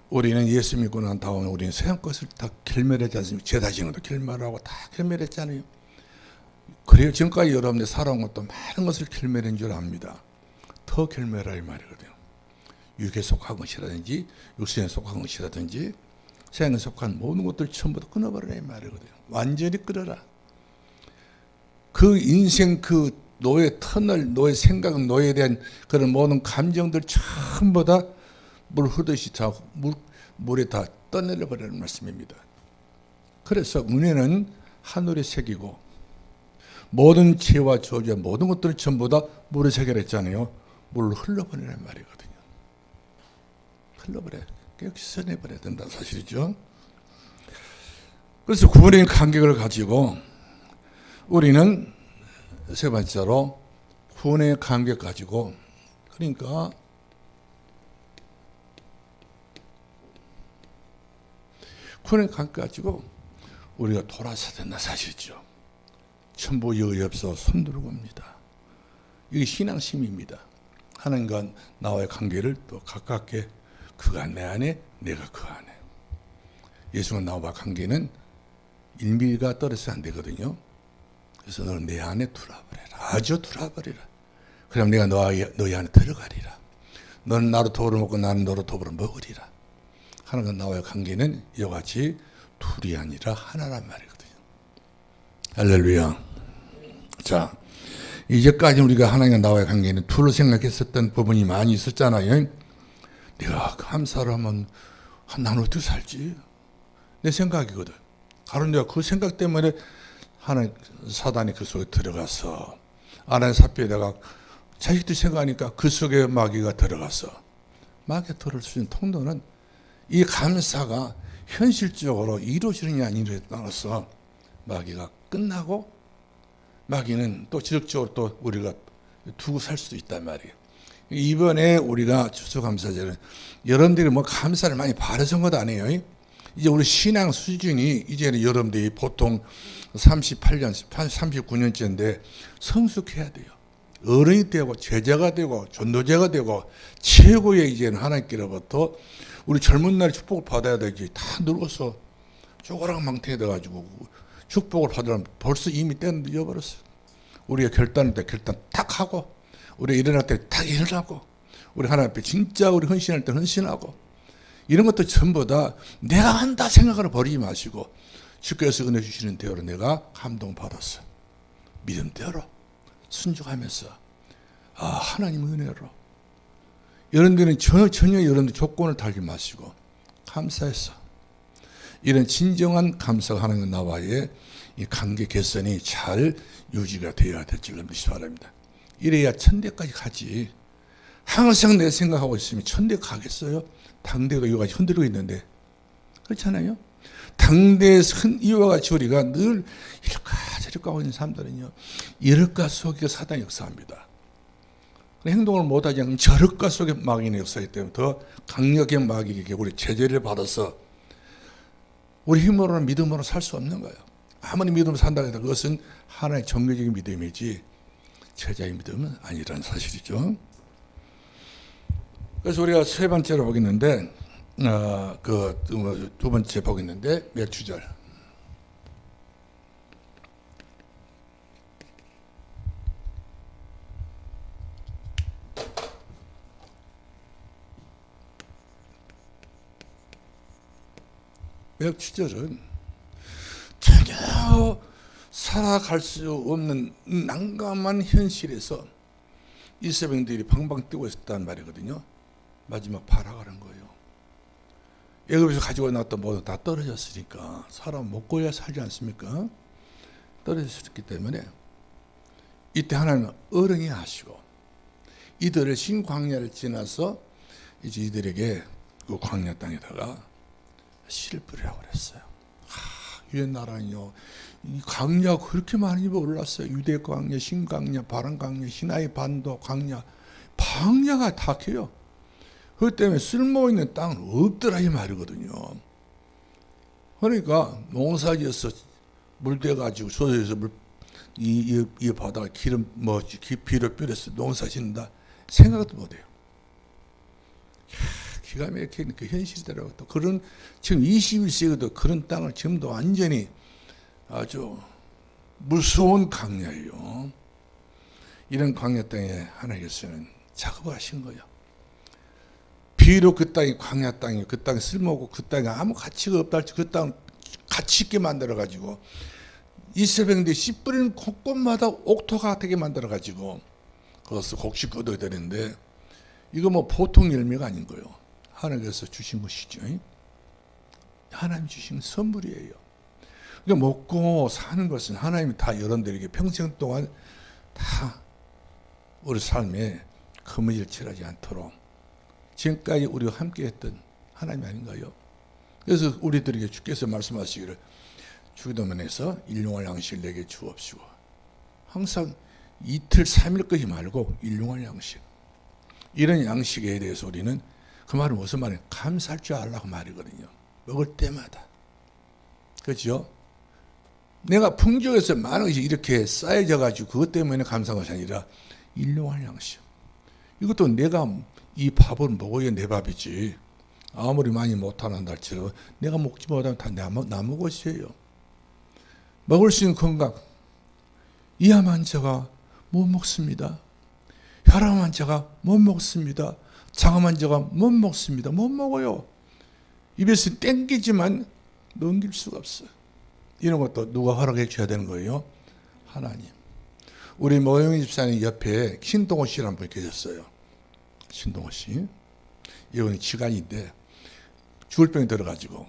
우리는 예수 믿고 난 다음에 우리는 세상 것을 다 결멸하지 않습니까? 죄다 지은 것도 결멸하고 다 결멸했잖아요. 그래요. 지금까지 여러분들 살아온 것도 많은 것을 결멸한 줄 압니다. 더 결멸할 말이거든요. 육에 속한 것이라든지 육신에 속한 것이라든지 세상에 속한 모든 것들 전부 다 끊어버리라 이 말이거든요. 완전히 끊어라. 그 인생 그 노예 터널, 노예 생각, 노예에 대한 그런 모든 감정들 전부 다 물 흐르듯이 다 물에 다 떠내려 버리는 말씀입니다. 그래서 은혜는 하늘에 새기고 모든 죄와 저주와 모든 것들을 전부 다 물에 새겨냈잖아요. 물로 흘러버리는 말이거든요. 흘러버려요. 씻어내버려야 된다 사실이죠. 그래서 구원의 감격을 가지고 우리는 세 번째로 구원의 감격 가지고 그러니까 구원의 감격 가지고 우리가 돌아서야 된다 사실이죠. 천부 여의 없어 손들고 옵니다. 이게 신앙심입니다. 하나님과 나와의 관계를 더 가깝게 그가 내 안에, 내가 그 안에. 예수가 나와 관계는 1mm가 떨어져서 안 되거든요. 그래서 너는 내 안에 들어와버리라. 아주 들어와버리라. 그럼 내가 너희 안에 들어가리라. 너는 나로 도를 먹고 나는 너로 도를 먹으리라. 하나님과 나와의 관계는 이와 같이 둘이 아니라 하나란 말이거든요. 할렐루야. 자, 이제까지 우리가 하나님과 나와의 관계는 둘로 생각했었던 부분이 많이 있었잖아요. 내가 감사를 하면 나는 어떻게 살지? 내 생각이거든. 가론 내가 그 생각 때문에 하나님 사단이 그 속에 들어가서 아나의 사피에다가 자식들 생각하니까 그 속에 마귀가 들어가서 마귀가 들어올 수 있는 통로는 이 감사가 현실적으로 이루어지느냐 아니냐에 따라서 마귀가 끝나고 마귀는 또 지속적으로 또 우리가 두고 살 수도 있단 말이에요. 이번에 우리가 추수감사절은 여러분들이 뭐 감사를 많이 바라선 것 아니에요. 이제 우리 신앙 수준이 이제는 여러분들이 보통 38년, 39년째인데 성숙해야 돼요. 어른이 되고 제자가 되고 전도자가 되고 최고의 이제는 하나님께로부터 우리 젊은 날에 축복을 받아야 되지. 다 늙어서 쪼그랑 망태가 돼가지고 축복을 받으려면 벌써 이미 때는 늦어버렸어요. 우리가 결단할 때 결단 딱 하고 우리가 일어날 때 딱 일어나고 우리 하나님 앞에 진짜 우리 헌신할 때 헌신하고 이런 것도 전부 다 내가 한다 생각을 버리지 마시고 주께서 은혜 주시는 대로 내가 감동받았어. 믿음대로 순종하면서 하나님 은혜로 여러분들은 전혀 여러분들 조건을 달지 마시고 감사해서 이런 진정한 감사가 하나님과 나와의 이 관계 개선이 잘 유지가 되어야 될 줄 믿으시기 바랍니다. 이래야 천대까지 가지. 항상 내 생각하고 있으면 천대 가겠어요? 당대도 이와 같이 흔들고 있는데 그렇잖아요. 당대에서 이와 같이 우리가 늘 이럴까 저럴까 하고 있는 사람들은요, 이럴까 속에 사단이 역사합니다. 행동을 못하지 않으면 저럴까 속에 마귀는 역사하기 때문에 더 강력한 마귀에게 우리 제재를 받아서 우리 힘으로는 믿음으로 살 수 없는 거예요. 아무리 믿음으로 산다 해도 그것은 하나의 정교적인 믿음이지 제자의 믿음은 아니라는 사실이죠. 그래서 우리가 세 번째로 보겠는데 두 번째 보겠는데 멸주절. 멸주절은 전혀 살아갈 수 없는 난감한 현실에서 이스라엘들이 방방 뛰고 있었다는 말이거든요. 마지막 파라가는 거예요. 애굽에서 가지고 나왔던 모두 다 떨어졌으니까 사람 먹고야 살지 않습니까? 떨어졌기 때문에 이때 하나님은 어른이 하시고 이들을 신광야를 지나서 이제 이들에게 그 광야 땅에다가 씨를 뿌리라고 그랬어요. 유대 나라는요, 이 광야가 그렇게 많이 몰랐어요. 유대 광야, 신광야, 바람 광야, 시나이 반도 광야, 광야가 다 커요. 그것 때문에 쓸모 있는 땅은 없더라 이 말이거든요. 그러니까 농사지어서 물대가지고 소에서 이 바다가 기름 비료 뿌려서 농사짓는다 생각도 못해요. 기가 막힌 그 현실이더라고요. 또 그런 지금 21세기도 그런 땅을 지금도 완전히 아주 무서운 광야예요. 이런 광야 땅에 하나님께서는 작업하신 거예요. 비록 그 땅이 광야 땅이고 그 땅이 쓸모없고 그 땅에 아무 가치가 없다 할지 그 땅을 가치 있게 만들어 가지고 이스라엘인데 씨 뿌리는 곳곳마다 옥토가 되게 만들어 가지고 그것을 곡식 거둬야 되는데 이거 뭐 보통 열매가 아닌 거예요. 하나님께서 주신 것이죠. 하나님 주신 선물이에요. 그러니까 먹고 사는 것은 하나님이 다 여러분들에게 평생 동안 다 우리 삶에 거머쥐를 칠하지 않도록 지금까지 우리와 함께했던 하나님 아닌가요? 그래서 우리들에게 주께서 말씀하시기를 주기도문에서 일용할 양식을 내게 주옵시고 항상 이틀 3일 끄지 말고 일용할 양식 이런 양식에 대해서 우리는 그 말은 무슨 말이에요? 감사할 줄 알라고 말이거든요. 먹을 때마다. 그렇죠? 내가 풍족해서 많은 것이 이렇게 쌓여져 가지고 그것 때문에 감사한 것이 아니라 일용할 양식. 이것도 내가 이 밥을 먹어야 내 밥이지. 아무리 많이 못한다 할지라도 내가 먹지 못하면 다 남의 것이에요. 먹을 수 있는 건강, 이암 환자가 못 먹습니다. 혈압 환자가 못 먹습니다. 장암 환자가 못 먹습니다. 못 먹어요. 입에서 땡기지만 넘길 수가 없어요. 이런 것도 누가 허락해 줘야 되는 거예요? 하나님. 우리 모영희 집사님 옆에 신동호 씨라는 분이 계셨어요. 신동호 씨. 이분이 지간인데 죽을 병이 들어가지고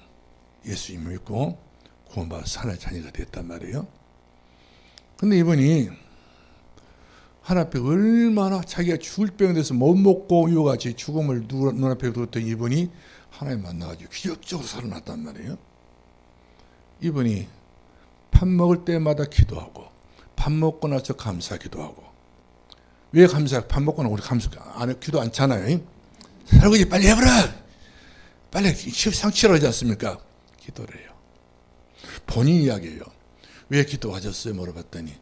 예수님 믿고 구원받아서 하나님의 자녀가 됐단 말이에요. 근데 이분이 하나님 앞에 얼마나 자기가 죽을 병에 대해서 못 먹고 이와 같이 죽음을 눈앞에 두었던 이분이 하나님 만나가지고 기적적으로 살아났단 말이에요. 이분이 밥 먹을 때마다 기도하고 밥 먹고 나서 감사 기도하고. 왜 감사? 밥 먹고 나서 우리 감사 안 기도 않잖아요. 설거지 빨리 해보라. 빨리 상치러 하지 않습니까? 기도를 해요. 본인 이야기예요. 왜 기도하셨어요? 물어봤더니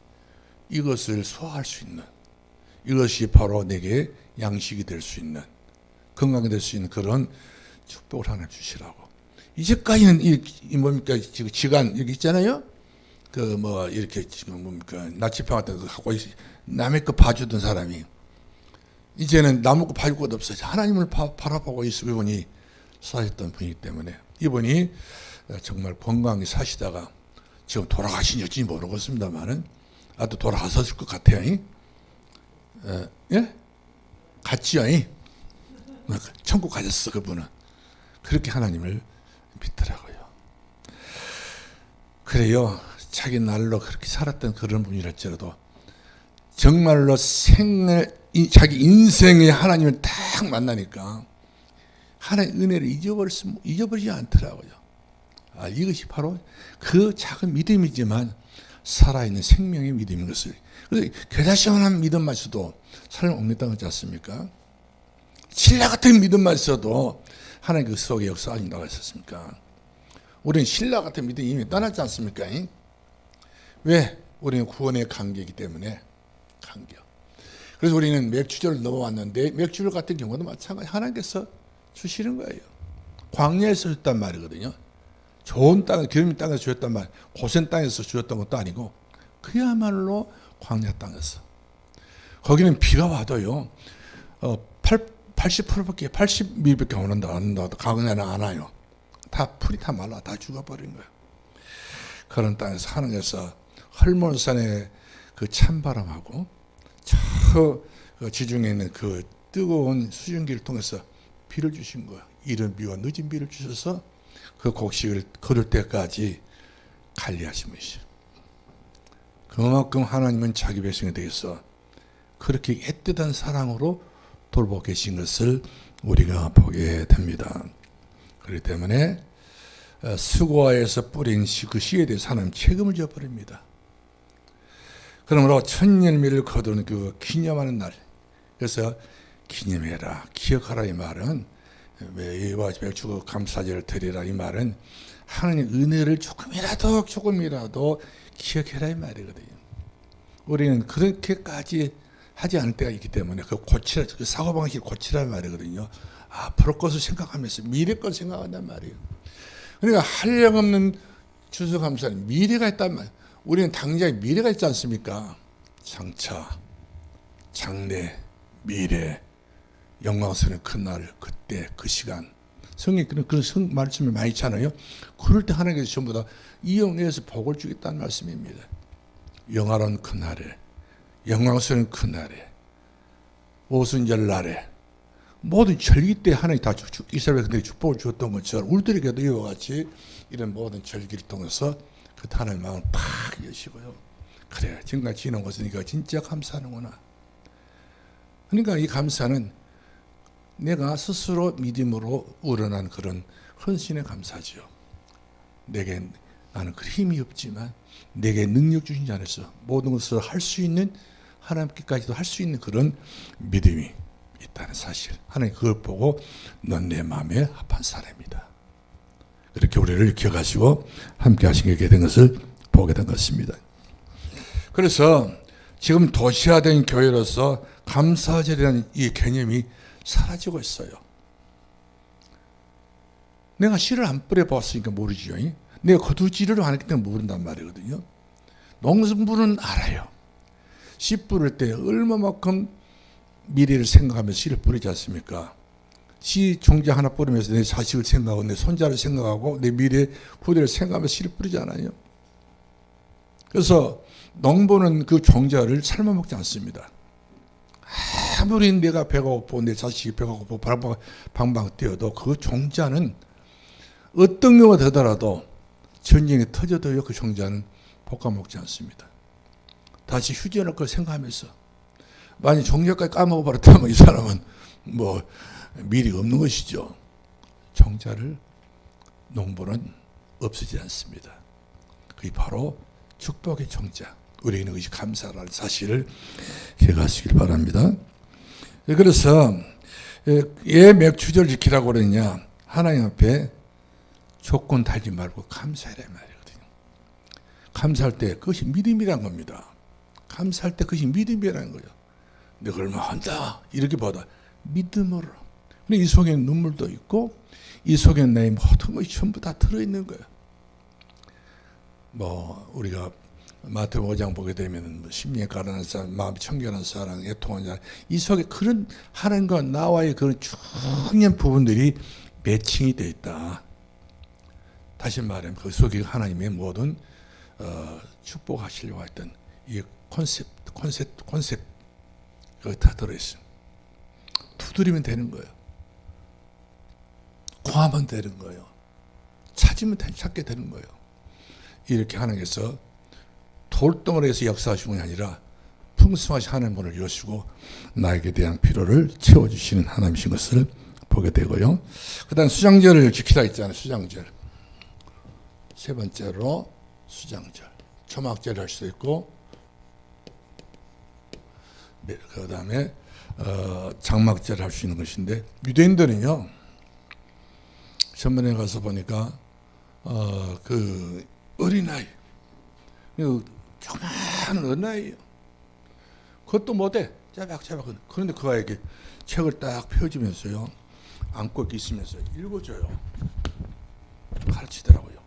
이것을 소화할 수 있는, 이것이 바로 내게 양식이 될 수 있는, 건강이 될 수 있는 그런 축복을 하나 주시라고. 이제까지는 이 뭡니까 지금 지간 여기 있잖아요. 그 뭐 이렇게 지금 뭡니까 나치평 같은 거 갖고 남의 거 봐주던 사람이 이제는 남의 거 봐줄 것도 없어요. 하나님을 바라보고 있어. 이분이 사셨던 분이기 때문에 이분이 정말 건강히 사시다가 지금 돌아가신 여진이 모르겠습니다만은 아또 돌아가셨을 것 같아요. 예? 갔지요. 천국 가셨어 그분은. 그렇게 하나님을 믿더라고요. 그래요. 자기 날로 그렇게 살았던 그런 분이랄지라도 정말로 자기 인생에 하나님을 딱 만나니까 하나님의 은혜를 잊어버리지 않더라고요. 이것이 바로 그 작은 믿음이지만 살아있는 생명의 믿음인 것을. 그래서 괴사시원한 믿음만 있어도 사람 옮겼다는 거지 않습니까? 신라 같은 믿음만 있어도 하나님 그 속에 역사하신다고 했었습니까? 우리는 신라 같은 믿음이 이미 떠났지 않습니까? 왜? 우리는 구원의 관계이기 때문에 관계. 그래서 우리는 맥주절을 넘어왔는데 맥주절 같은 경우도 마찬가지 하나님께서 주시는 거예요. 광야에서 줬단 말이거든요. 좋은 땅, 기름진 땅에서 주셨단 말, 고센 땅에서 주셨던 것도 아니고 그야말로 광야 땅에서. 거기는 비가 와도요, 80%밖에 80mm밖에 안 온다. 강야는 안 와요. 다 풀이 다 말라 다 죽어버린 거예요. 그런 땅에서 하나님께서 헐몬산의 그 찬바람하고 저 지중해 있는 그 뜨거운 수증기를 통해서 비를 주신 거예요. 이른 비와 늦은 비를 주셔서 그 곡식을 거둘 때까지 관리하신 분이시죠. 그만큼 하나님은 자기 백성에 대해서 그렇게 애틋한 사랑으로 돌보고 계신 것을 우리가 보게 됩니다. 그렇기 때문에 수고하여서 뿌린 그 씨에 대해서 하나님 책임을 져버립니다. 그러므로 천년미를 거두는 그 기념하는 날, 그래서 기념해라, 기억하라 이 말은 왜 이와 맥주 감사제를 드리라 이 말은 하나님 은혜를 조금이라도 기억해라 이 말이거든요. 우리는 그렇게까지 하지 않을 때가 있기 때문에 그 사고방식을 고치라 말이거든요. 앞으로 것을 생각하면서 미래 것을 생각한단 말이에요. 그러니까 한량없는 추수감사는 미래가 있단 말이에요. 우리는 당장에 미래가 있지 않습니까? 장차, 장래, 미래, 영광스러운 그날, 그때, 그 시간. 성경에 그런 말씀이 많이 있잖아요. 그럴 때 하나님께서 전부 다 이용해서 복을 주겠다는 말씀입니다. 영화로운 그날에, 영광스러운 그날에, 오순절날에, 모든 절기 때 하나님 다 이스라엘들에게 축복을 주었던 것처럼 우리들에게도 이와 같이 이런 모든 절기를 통해서 그 하나님의 마음을 팍 여시고요. 그래, 지금까지 지난 것은 이거 진짜 감사하는구나. 그러니까 이 감사는 내가 스스로 믿음으로 우러난 그런 헌신의 감사지요. 내게 나는 그 힘이 없지만 내게 능력 주신 자 안에서 모든 것을 할 수 있는 하나님께까지도 할 수 있는 그런 믿음이 있다는 사실. 하나님 그걸 보고 넌 내 마음에 합한 사람이다. 그렇게 우리를 기억하시고 함께 하시게 된 것을 보게 된 것입니다. 그래서 지금 도시화된 내가 씨를 안 뿌려봤으니까 모르지요. 내가 거두지를 안 했기 때문에 모른단 말이거든요. 농부는 알아요. 씨 뿌릴 때 얼마만큼 미래를 생각하면서 씨를 뿌리지 않습니까? 씨 종자 하나 뿌리면서 내 자식을 생각하고 내 손자를 생각하고 내 미래 후대를 생각하면서 씨를 뿌리잖아요. 그래서 농부는 그 종자를 삶아 먹지 않습니다. 아무리 내가 배가 고프고 내 자식이 배가 고프고 방방 뛰어도 그 종자는 어떤 경우가 되더라도 전쟁이 터져도요, 그 종자는 볶아 먹지 않습니다. 다시 휴전할 걸 생각하면서 만약 종자까지 까먹어 버렸다면 이 사람은 뭐 미래가 없는 것이죠. 종자를 농부는 없애지 않습니다. 그게 바로 축복의 종자, 우리에게 것이 감사라는 사실을 기억하시길 바랍니다. 그래서 왜 맥주절 지키라고 그러냐? 하나님 앞에 조건 달지 말고 감사해라 말이거든요. 감사할 때 그것이 믿음이란 겁니다. 감사할 때 그것이 믿음이라는 거예요. 내가 얼마 한다 이렇게보다 믿음으로. 근데 이 속에는 눈물도 있고 이 속에는 내 모든 것이 전부 다 들어있는 거예요. 뭐 우리가 마태복음 5장 보게 되면 심령에 가난한 사람, 마음이 청결한 사람, 애통한 사람, 이 속에 그런 하나님과 나와의 그런 중요한 부분들이 매칭이 되어 있다. 다시 말하면 그 속에 하나님의 모든 축복하시려고 했던 이 컨셉 그거 다 들어있어요. 두드리면 되는 거예요. 구하면 되는 거예요. 찾으면 찾게 되는 거예요. 이렇게 하나님께서 돌덩어리에서 역사하시는 게 아니라 풍성하신 하나님의 문을 여시고 나에게 대한 필요를 채워주시는 하나님이신 것을 보게 되고요. 그 다음 수장절을 지키라 했잖아요. 수장절. 세 번째로 수장절. 초막절을 할 수도 있고 그 다음에 장막절을 할 수 있는 것인데 유대인들은요. 전번에 가서 보니까 그 어린아이 조그마한 어린아이예요. 그것도 못해. 짜박짜박. 그런데 그 아이에게 책을 딱 펴주면서요. 안고 있으면서 읽어줘요. 가르치더라고요.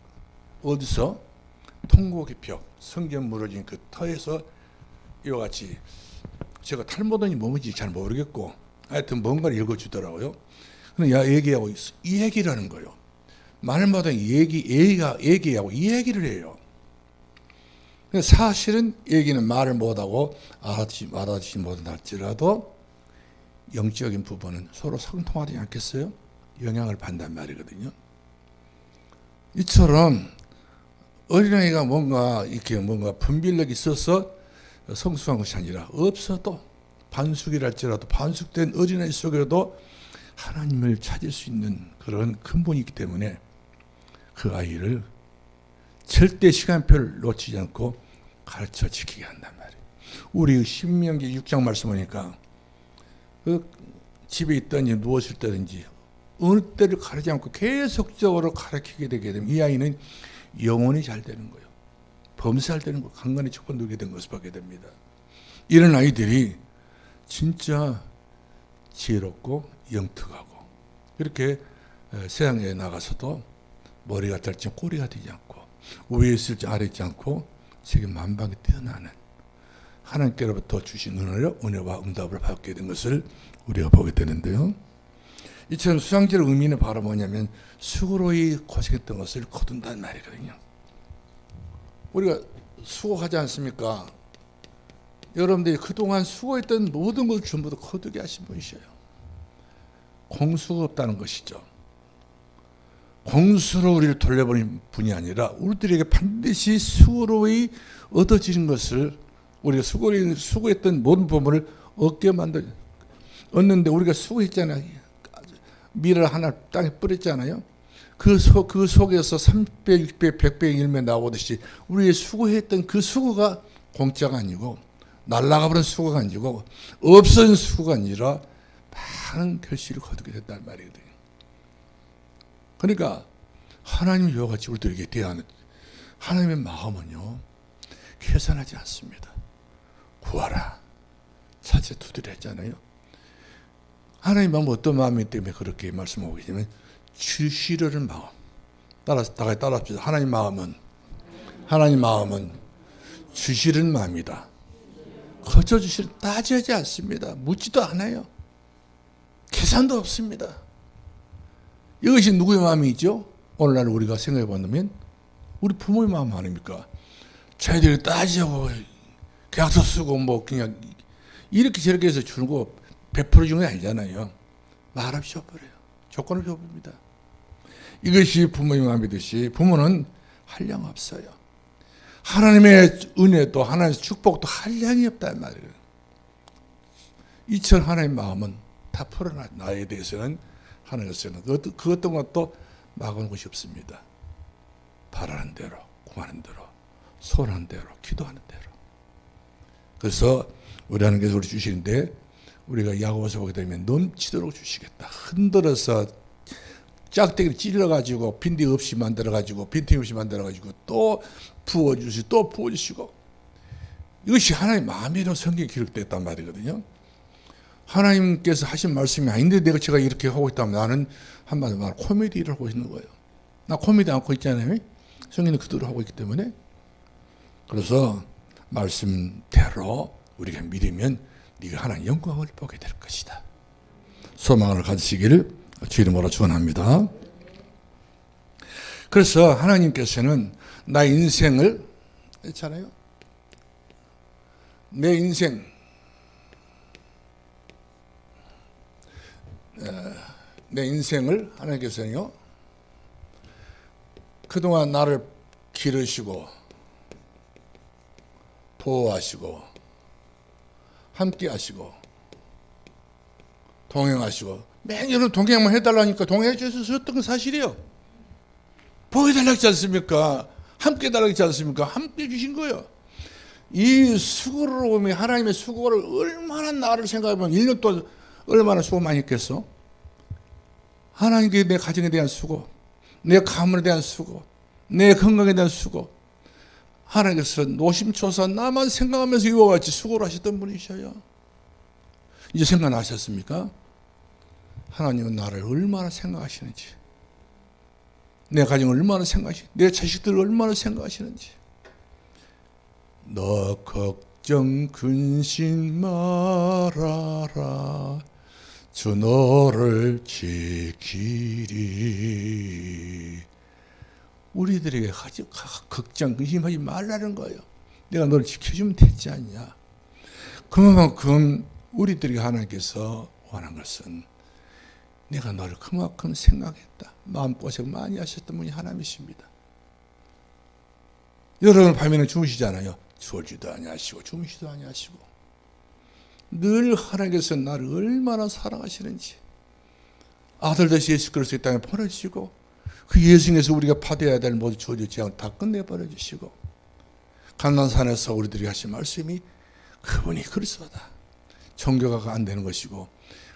어디서? 통곡의 벽, 성경 무너진 그 터에서 이와 같이 제가 탈모든지 뭔지 잘 모르겠고 하여튼 뭔가를 읽어주더라고요. 근데 얘기하고 있어. 이 얘기라는 거예요. 말마다 얘기하고 이 얘기를 해요. 사실은 얘기는 말을 못하고 알아듣지 못할지라도 영적인 부분은 서로 상통하지 않겠어요? 영향을 받는단 말이거든요. 이처럼 어린아이가 뭔가 분별력이 있어서 성숙한 것이 아니라 없어도 반숙이랄지라도 반숙된 어린아이 속에도 하나님을 찾을 수 있는 그런 근본이 있기 때문에 그 아이를 절대 시간표를 놓치지 않고 가르쳐 지키게 한단 말이에요. 우리 신명기 6장 말씀 보니까 그 집에 있든지 누웠을 때든지 어느 때를 가리지 않고 계속적으로 가르치게 되게 되면 이 아이는 영혼이 잘 되는 거예요. 범사할 되는 거, 강간에 촉발되게 된 것을 보게 됩니다. 이런 아이들이 진짜 지혜롭고 영특하고 그렇게 세상에 나가서도 머리가 될지 꼬리가 되지 않고 위에 있을지 아래 있지 않고 세계 만방에 뛰어나는 하나님께로부터 주신 은혜와 응답을 받게 된 것을 우리가 보게 되는데요. 이처럼 수장절의 의미는 바로 뭐냐면 수고로이 고생했던 것을 거둔다는 말이거든요. 우리가 수고하지 않습니까? 여러분들이 그동안 수고했던 모든 것을 전부 다 거두게 하신 분이셔요. 공수가 없다는 것이죠. 공수로 우리를 돌려버린 분이 아니라 우리들에게 반드시 수고로이 얻어지는 것을 우리가 수고했던 모든 부분을 얻는데 우리가 수고했잖아요. 밀을 하나 땅에 뿌렸잖아요. 그 속에서 3배, 6배, 100배 일매 나오듯이 우리의 수고했던 그 수고가 공짜가 아니고 날아가버린 수고가 아니고 없어진 수고가 아니라 많은 결실을 거두게 됐다는 말이거든요. 그러니까 하나님이 이와 같이 우리들에게 대하는 하나님의 마음은요 계산하지 않습니다. 구하라 찾아 두드려 했잖아요. 하나님 마음은 어떤 마음이기 때문에 그렇게 말씀하고 계시냐면 주시려는 마음. 따라합시다. 하나님 마음은 주시는 마음이다. 거저 주시는, 따지지 않습니다. 묻지도 않아요. 계산도 없습니다. 이것이 누구의 마음이죠? 오늘날 우리가 생각해 본다면 우리 부모의 마음 아닙니까? 자기들이 따지고 계약서 쓰고 뭐 그냥 이렇게 저렇게 해서 주는 거 100% 주는 게 아니잖아요. 말 없이 줘버려요. 조건을 줘봅니다. 이것이 부모의 마음이듯이 부모는 한량 없어요. 하나님의 은혜도 하나님의 축복도 한량이 없단 말이에요. 이처럼 하나님의 마음은 다 풀어놔. 나에 대해서는 하나님께서는 그 어떤 것도 막은 것이 없습니다. 바라는 대로, 구하는 대로, 소원하는 대로, 기도하는 대로. 그래서 우리 하나님께서 우리 주시는데 우리가 야고보서 보게 되면 넘치도록 주시겠다. 흔들어서 짝대기를 찔러가지고 빈틈 없이 만들어가지고 또 부어주시고 또 부어주시고, 이것이 하나님의 마음이라고 성경에 기록됐단 말이거든요. 하나님께서 하신 말씀이 아닌데 제가 이렇게 하고 있다면 나는 한마디로 말하면 코미디를 하고 있는 거예요. 나 코미디 않고 있잖아요. 성경은 그대로 하고 있기 때문에. 그래서 말씀대로 우리가 믿으면 네가 하나님의 영광을 보게 될 것이다. 소망을 가지시기를 주 이름으로 축원합니다. 그래서 하나님께서는 나의 인생을, 있잖아요. 내 인생, 내 인생을 하나님께서는요, 그동안 나를 기르시고 보호하시고 함께 하시고 동행하시고, 매년 동행만 해달라니까 동행해 주셨던 건 사실이에요. 보여달라고 했지 않습니까? 함께 해달라고 했지 않습니까? 함께 주신 거예요. 이 수고로움이, 하나님의 수고를 얼마나 나를 생각해보면 1년 동안 얼마나 수고 많이 했겠어? 하나님께 내 가정에 대한 수고, 내 가문에 대한 수고, 내 건강에 대한 수고, 하나님께서 노심초사 나만 생각하면서 이와 같이 수고를 하셨던 분이셔요. 이제 생각나셨습니까? 하나님은 나를 얼마나 생각하시는지, 내 가정을 얼마나 생각하시는지, 내 자식들을 얼마나 생각하시는지. 너 걱정 근심 말아라, 주 너를 지키리. 우리들에게 걱정 근심하지 말라는 거예요. 내가 너를 지켜주면 되지 않냐. 그만큼 우리들에게 하나님께서 원하는 것은 내가 너를 그만큼 생각했다. 마음고생 많이 하셨던 분이 하나님이십니다. 여러분 밤에는 주무시잖아요. 졸지도 아니하시고 주무시도 아니하시고, 늘 하나님께서 나를 얼마나 사랑하시는지, 아들 되시 예수 그리스도의 땅에 보내주시고 그 예수님에서 우리가 받아야 될 모든 주어진 재앙을 다 끝내버려 주시고, 감난산에서 우리들이 하신 말씀이 그분이 그리스도다. 종교가 안 되는 것이고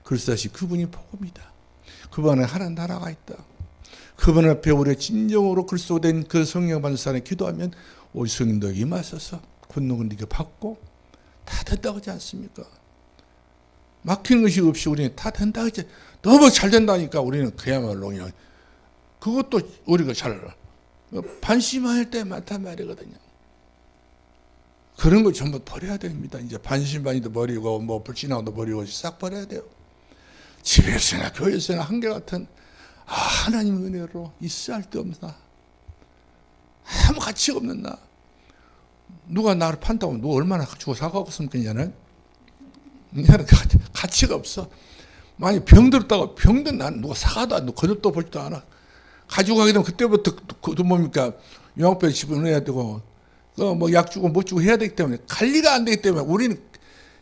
그리스도시 그분이 복음이다. 그분 안에 하나님 나라가 있다. 그분 앞에 우리가 진정으로 그리스도 된 그 성령 받는 사람이 기도하면 오직 성령도 임하셔서 권능을 네게 받고 다 된다고 하지 않습니까? 막히는 것이 없이 우리는 다 된다고 하지. 너무 잘 된다니까 우리는 그야말로 그냥 그것도 우리가 잘 반심할 때 많단 말이거든요. 그런 걸 전부 버려야 됩니다. 이제 반신반의도 버리고 뭐 불신앙도 버리고 싹 버려야 돼요. 집에서나 교회에서나 한결같은 하나님 은혜로 있을 데 없나, 아무 가치가 없는 나, 누가 나를 판다고 누가 얼마나 주고 사가고 있으면 가치가 없어. 만약 병 들었다고 병든 난 누가 사가도 안 돼. 거듭도 보지도 않아. 가지고 가게 되면 그때부터 그 뭡니까 영업병 집어넣어야 되고 뭐 약 주고 못 주고 해야 되기 때문에 관리가 안 되기 때문에 우리는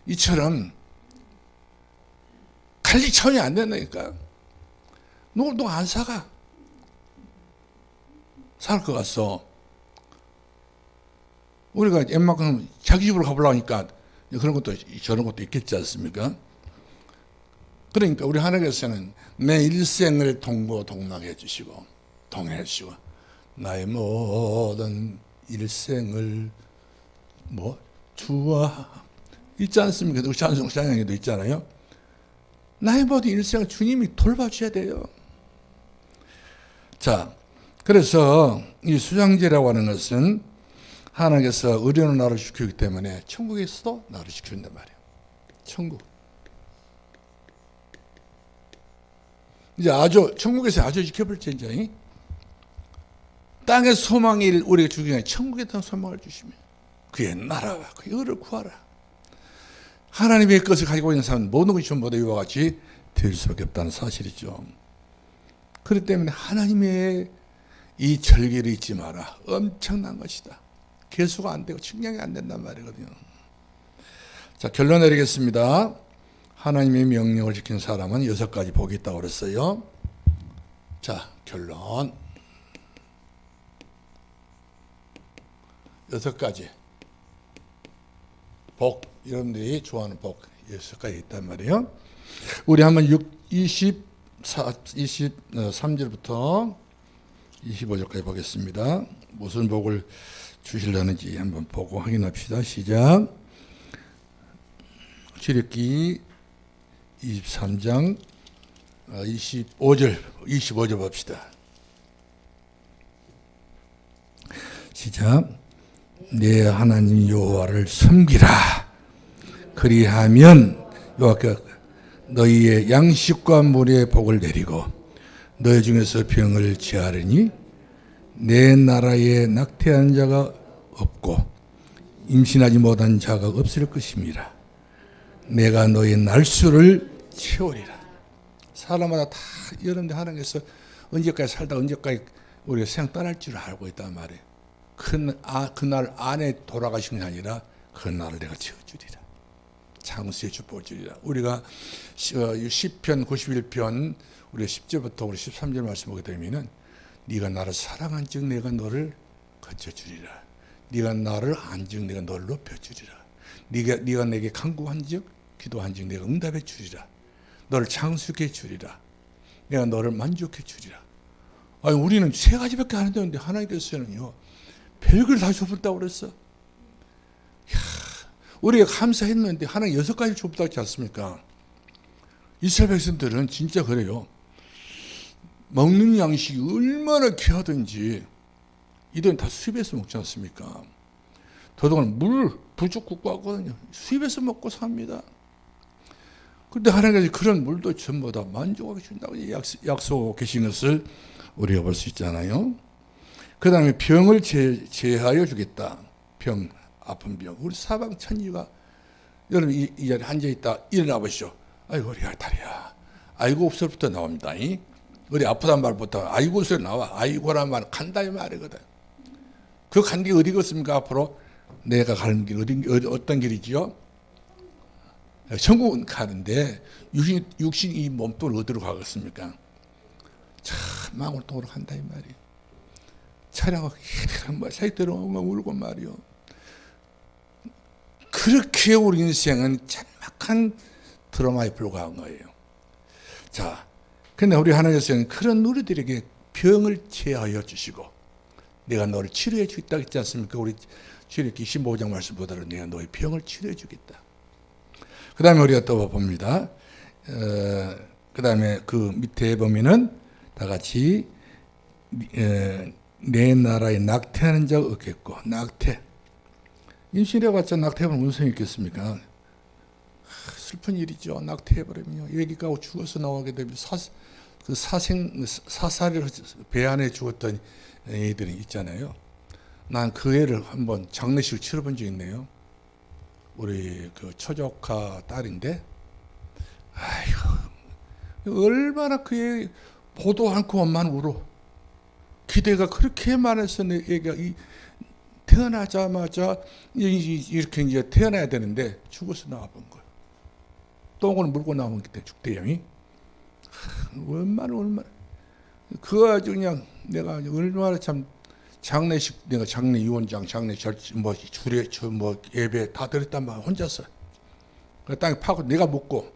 이처럼 관리 차원이 안 된다니까. 누구 안 사가. 살 것 같소. 우리가 웬만큼 자기 집으로 가보려고 하니까 그런 것도 저런 것도 있겠지 않습니까? 그러니까 우리 하나님께서는 내 일생을 동고동락해 주시고 동행해 주시고 나의 모든 일생을 주와 있지 않습니까? 우리 찬양에도 있잖아요. 나의 모든 일생을 주님이 돌봐주셔야 돼요. 자, 그래서 이 수장제라고 하는 것은 하나님께서 의료는 나를 지키기 때문에 천국에서도 나를 지킨단 말이에요. 천국. 이제 천국에서 아주 지켜볼지인지 땅의 소망이 우리가 주기 전에 천국에 대한 소망을 주시면 그의 나라와 그의 의를 구하라. 하나님의 것을 가지고 있는 사람은 모든 것이 전부 다 이와 같이 될 수밖에 없다는 사실이죠. 그렇기 때문에 하나님의 이 절기를 잊지 마라. 엄청난 것이다. 계수가 안 되고 측량이 안 된단 말이거든요. 자, 결론 내리겠습니다. 하나님의 명령을 지킨 사람은 6가지 복이 있다고 그랬어요. 자, 결론. 6가지 복, 여러분들이 좋아하는 복 6가지 있단 말이에요. 우리 한번 23절부터 25절까지 보겠습니다. 무슨 복을 주시려는지 한번 보고 확인합시다. 시작. 출애굽기 23장 25절 봅시다. 시작. 내 하나님 여호와를 섬기라. 그리하면 여호와께서 너희의 양식과 물의 복을 내리고 너희 중에서 병을 제하리니 내 나라에 낙태한 자가 없고 임신하지 못한 자가 없을 것입니다. 내가 너희 날수를 채우리라. 사람마다 다 여러분들 하나님께서 언제까지 살다 언제까지 우리가 세상 떠날 줄 알고 있단 말이에요. 그날 안에 돌아가신 게 아니라 그 날을 내가 채워주리라. 장수의 축복을 주리라. 우리가 시편 91편 우리 10절부터 우리 13절 말씀 보게 되면은 네가 나를 사랑한즉 내가 너를 거쳐주리라. 네가 나를 안즉 내가 너를 높여주리라. 네가 내게 간구한즉 기도한즉 내가 응답해 주리라. 너를 장수케 주리라. 내가 너를 만족해 주리라. 아니 우리는 3가지밖에 안 되는데 하나님께서는요 별걸 다 줬다고 그랬어. 우리가 감사했는데 하나님 6가지 줬다고 했지 않습니까? 이스라엘 백성들은 진짜 그래요. 먹는 양식이 얼마나 귀하든지 이들은 다 수입해서 먹지 않습니까? 더더군 물 부족국 하거든요. 수입해서 먹고 삽니다. 그런데 하나님께서 그런 물도 전부 다 만족하게 준다고 약속하고 계신 것을 우리가 볼 수 있잖아요. 그 다음에 병을 제하여 주겠다. 병, 아픈 병. 우리 사방천지가 여러분 이 자리에 앉아있다 일어나 보시죠. 아이고 우리 다리야. 아이고 없을부터 나옵니다. 우리 아프단 말부터 아이고 소리 나와. 아이고란 말 간다 이 말이거든. 그 간 게 어디겠습니까? 앞으로 내가 가는 길 어떤 길이지요? 천국은 가는데 육신 이 몸뚱을 어디로 가겠습니까? 참 망울동으로 간다 이 말이에요. 차량하고 새끼들은 울고 말이요. 그렇게 우리 인생은 짤막한 드라마에 불과한 거예요. 자, 근데 우리 하나님께서는 그런 우리들에게 병을 제하여 주시고 내가 너를 치료해 주겠다 했지 않습니까? 우리 출애굽기 25장 말씀보다는 내가 너의 병을 치료해 주겠다. 그 다음에 우리가 또 봅니다. 그 다음에 그 밑에 보면은 다 같이 내 나라에 낙태하는 자가 없겠고. 낙태 임신해봤자 낙태하면 무슨 있겠습니까? 슬픈 일이죠. 낙태해버리면요 애기가 죽어서 나오게 되면 사살을 배 안에 죽었던 애들이 있잖아요. 난 그 애를 한번 장례식을 치러본 적이 있네요. 우리 그 처조카 딸인데 아이고 얼마나 그 애 보도 않고 엄마는 울어. 기대가 그렇게 많아서 내 애가 태어나자마자 이렇게 이제 태어나야 되는데 죽어서 나와본 거예요. 똥을 물고 나오면 그때 죽대요. 얼마나 그거 아주 그냥 내가 얼마나 참 장례식 내가 장례 위원장 장례 주례 예배 다 드렸단 말이야 혼자서. 그 땅에 파고 내가 묻고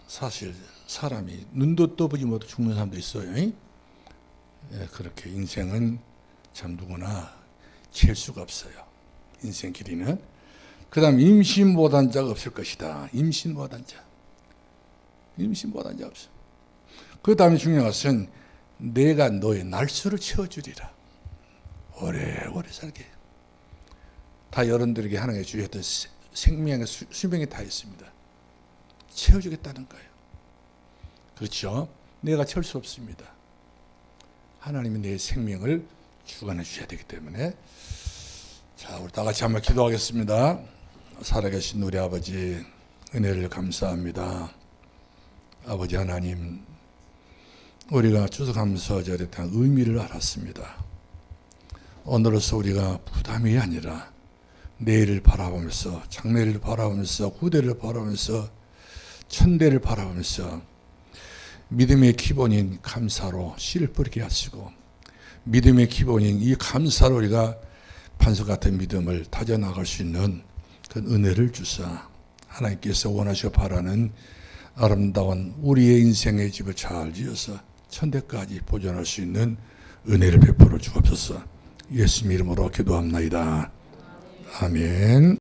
사실 사람이 눈도 떠보지 못하고 죽는 사람도 있어요. 예, 그렇게 인생은 참 누구나 칠 수가 없어요. 인생 길이는. 그 다음 임신 못한 자가 없을 것이다. 임신 못한 자 없어. 그 다음에 중요한 것은 내가 너의 날수를 채워주리라. 오래오래 살게. 다 여러분들에게 하나님의 주셨던 생명의 수명이 다 있습니다. 채워주겠다는 거예요. 그렇죠? 내가 채울 수 없습니다. 하나님이 내 생명을 주관해 주셔야 되기 때문에. 자, 우리 다 같이 한번 기도하겠습니다. 살아계신 우리 아버지, 은혜를 감사합니다. 아버지 하나님, 우리가 추수감사절에 대한 의미를 알았습니다. 오늘로서 우리가 부담이 아니라 내일을 바라보면서, 장래를 바라보면서, 후대를 바라보면서, 천대를 바라보면서 믿음의 기본인 감사로 씨를 뿌리게 하시고, 믿음의 기본인 이 감사로 우리가 반석 같은 믿음을 다져나갈 수 있는 그 은혜를 주사 하나님께서 원하시고 바라는 아름다운 우리의 인생의 집을 잘 지어서 천대까지 보존할 수 있는 은혜를 베풀어 주옵소서. 예수님 이름으로 기도합나이다. 아멘.